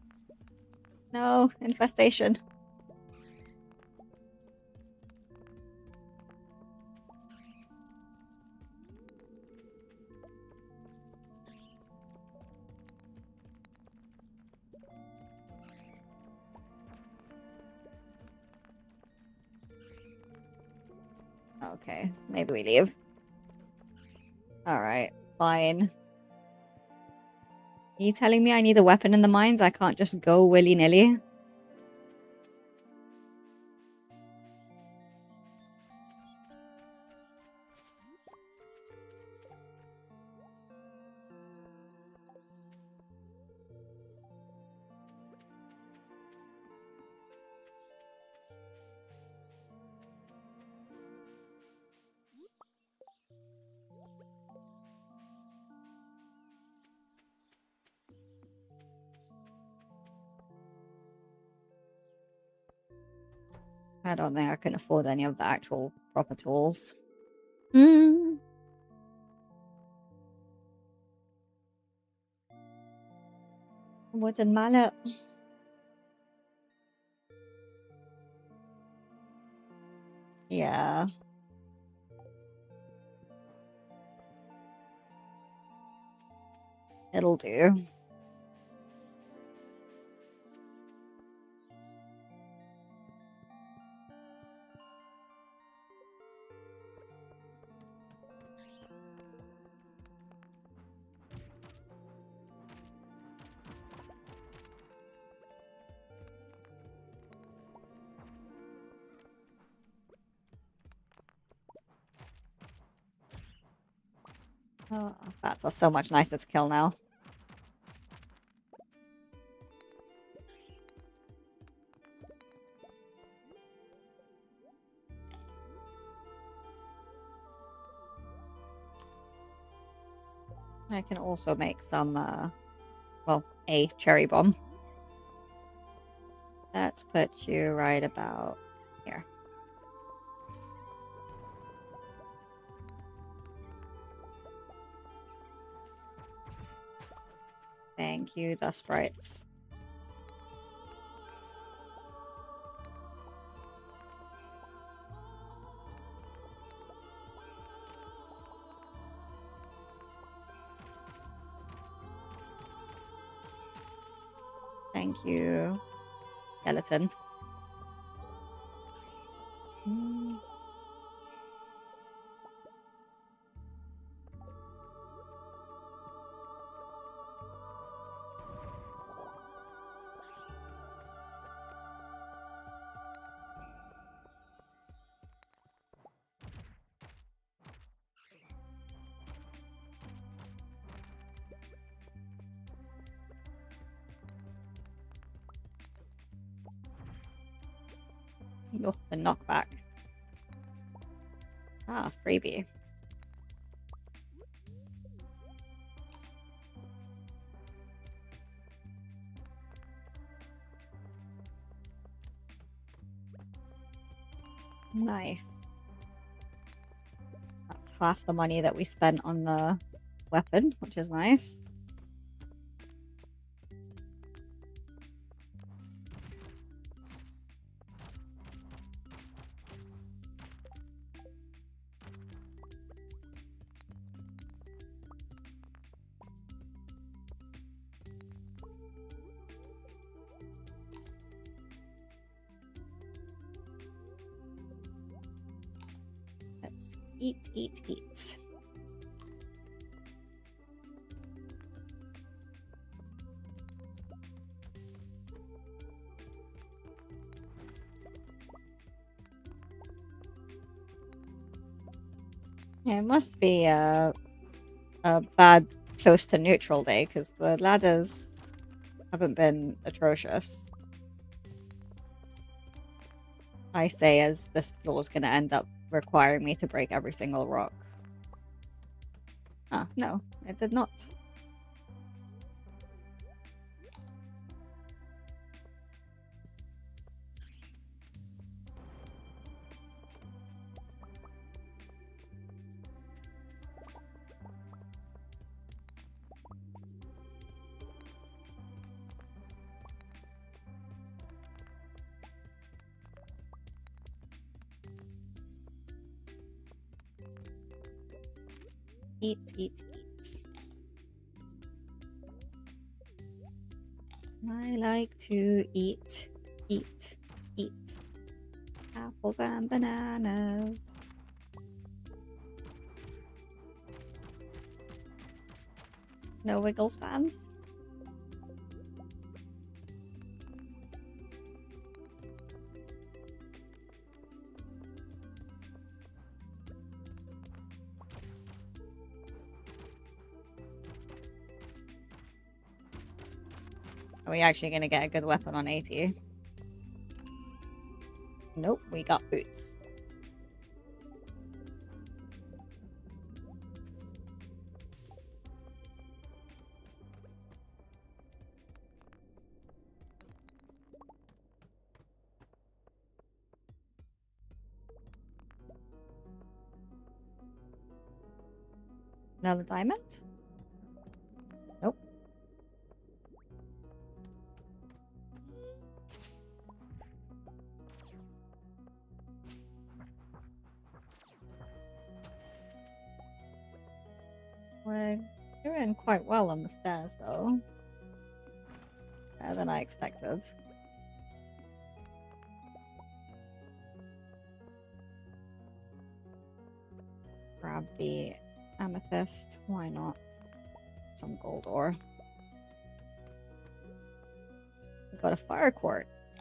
No, infestation. Okay, maybe we leave. Alright, fine. Are you telling me I need a weapon in the mines? I can't just go willy-nilly? I don't think I can afford any of the actual proper tools. Hmm. Wooden mallet. Yeah. It'll do. Oh, bats so much nicer to kill now. I can also make some, well, a cherry bomb. Let's put you right about here. Thank you, dust sprites. Thank you, skeleton. Oh, the knockback. Ah, freebie. Nice. That's half the money that we spent on the weapon, which is nice. Let's eat, eat, eat. Yeah, it must be a bad close to neutral day because the ladders haven't been atrocious. I say as this floor is going to end up requiring me to break every single rock. Ah, no, it did not. Eat, eat, eat. I like to eat, eat, eat. Apples and bananas. No Wiggles fans? Are we actually going to get a good weapon on 80? Nope, we got boots. Another diamond? Nope. We're doing quite well on the stairs, though. Better than I expected. Grab the amethyst. Why not? Some gold ore. We got a fire quartz.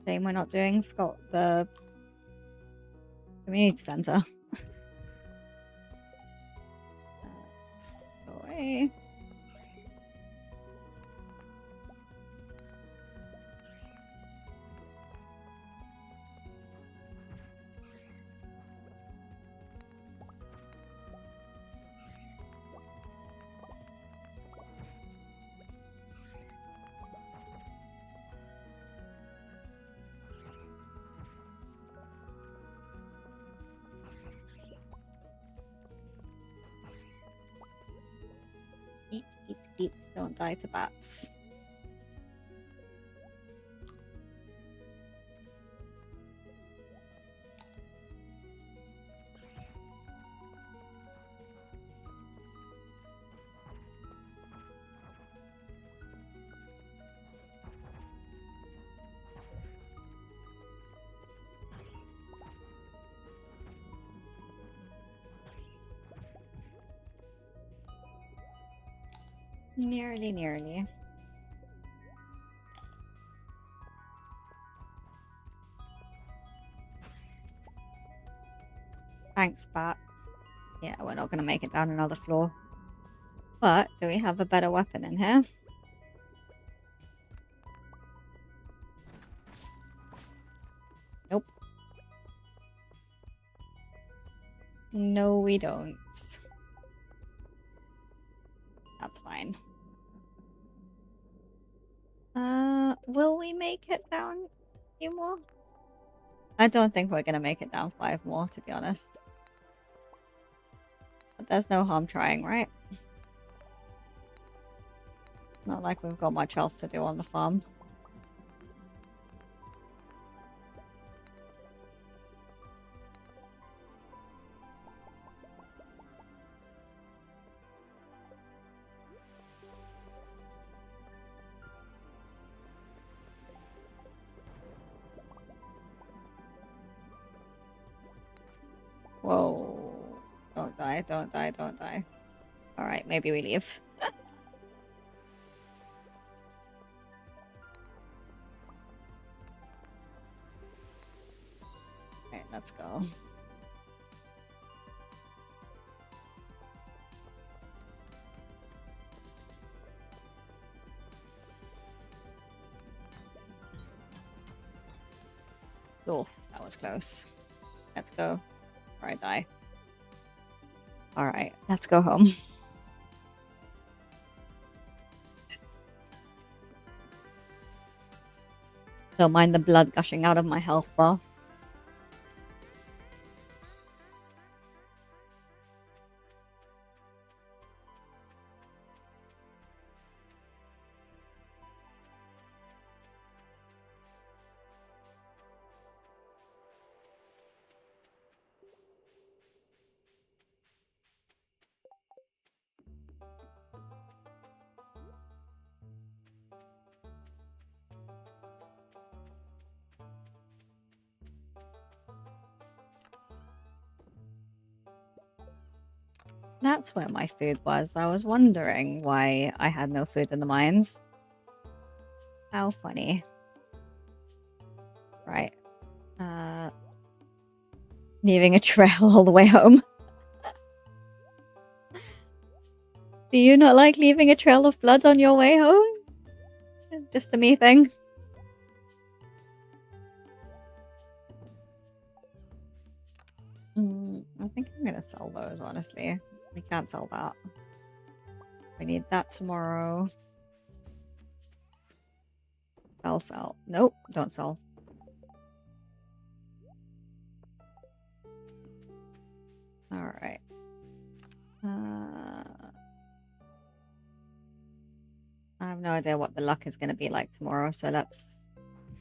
Shame we're not doing the community center. Go away. Eat, eat, eat. Don't die to bats. Nearly, nearly. Thanks, bat. Yeah, we're not going to make it down another floor. But do we have a better weapon in here? No, we don't. That's fine. Will we make it down a few more? I don't think we're gonna make it down 5 more, to be honest. But there's no harm trying, right? Not like we've got much else to do on the farm. Whoa. Don't die, don't die, don't die. Alright, maybe we leave. Alright, let's go. Oh, that was close. Let's go. Or I die. Alright, let's go home. Don't mind the blood gushing out of my health bar. That's where my food was. I was wondering why I had no food in the mines. How funny. Right. Leaving a trail all the way home. Do you not like leaving a trail of blood on your way home? Just the me thing. I think I'm gonna sell those, honestly. We can't sell that. We need that tomorrow. Sell. Nope, don't sell. Alright. I have no idea what the luck is going to be like tomorrow, so let's...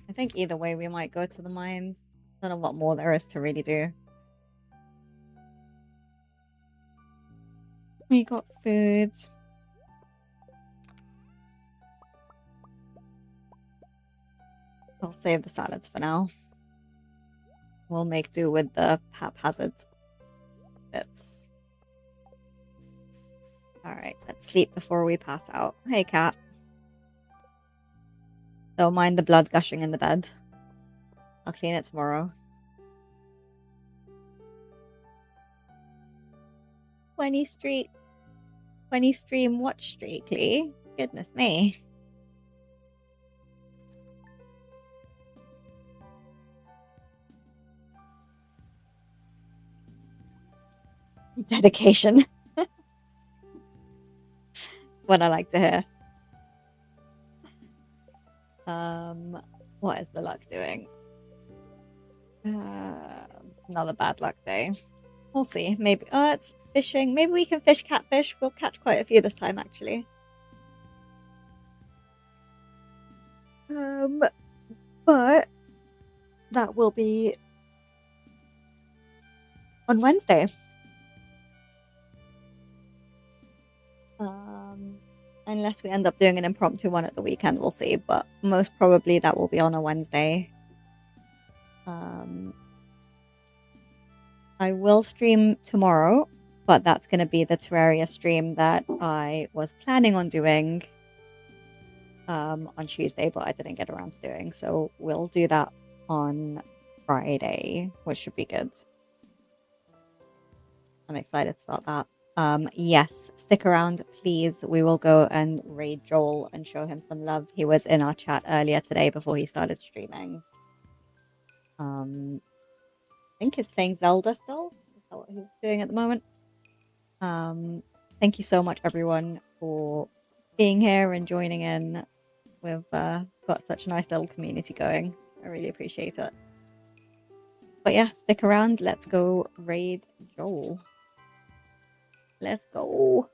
I think either way we might go to the mines. I don't know what more there is to really do. We got food. I'll save the salads for now. We'll make do with the haphazard bits. Alright, let's sleep before we pass out. Hey, cat. Don't mind the blood gushing in the bed. I'll clean it tomorrow. 20 stream watch streak, Lee. Goodness me. Dedication. What I like to hear. What is the luck doing? Another bad luck day. We'll see. Maybe. Oh, it's fishing. Maybe we can fish catfish. We'll catch quite a few this time, actually. But that will be on Wednesday. Unless we end up doing an impromptu one at the weekend, we'll see. But most probably that will be on a Wednesday. I will stream tomorrow, but that's going to be the Terraria stream that I was planning on doing on Tuesday, but I didn't get around to doing. So we'll do that on Friday, which should be good. I'm excited to start that. Yes, stick around, please. We will go and raid Joel and show him some love. He was in our chat earlier today before he started streaming. I think he's playing Zelda still. Is tell what he's doing at the moment. Thank you so much, everyone, for being here and joining in. We've got such a nice little community going. I really appreciate it. But yeah, stick around. Let's go raid Joel. Let's go.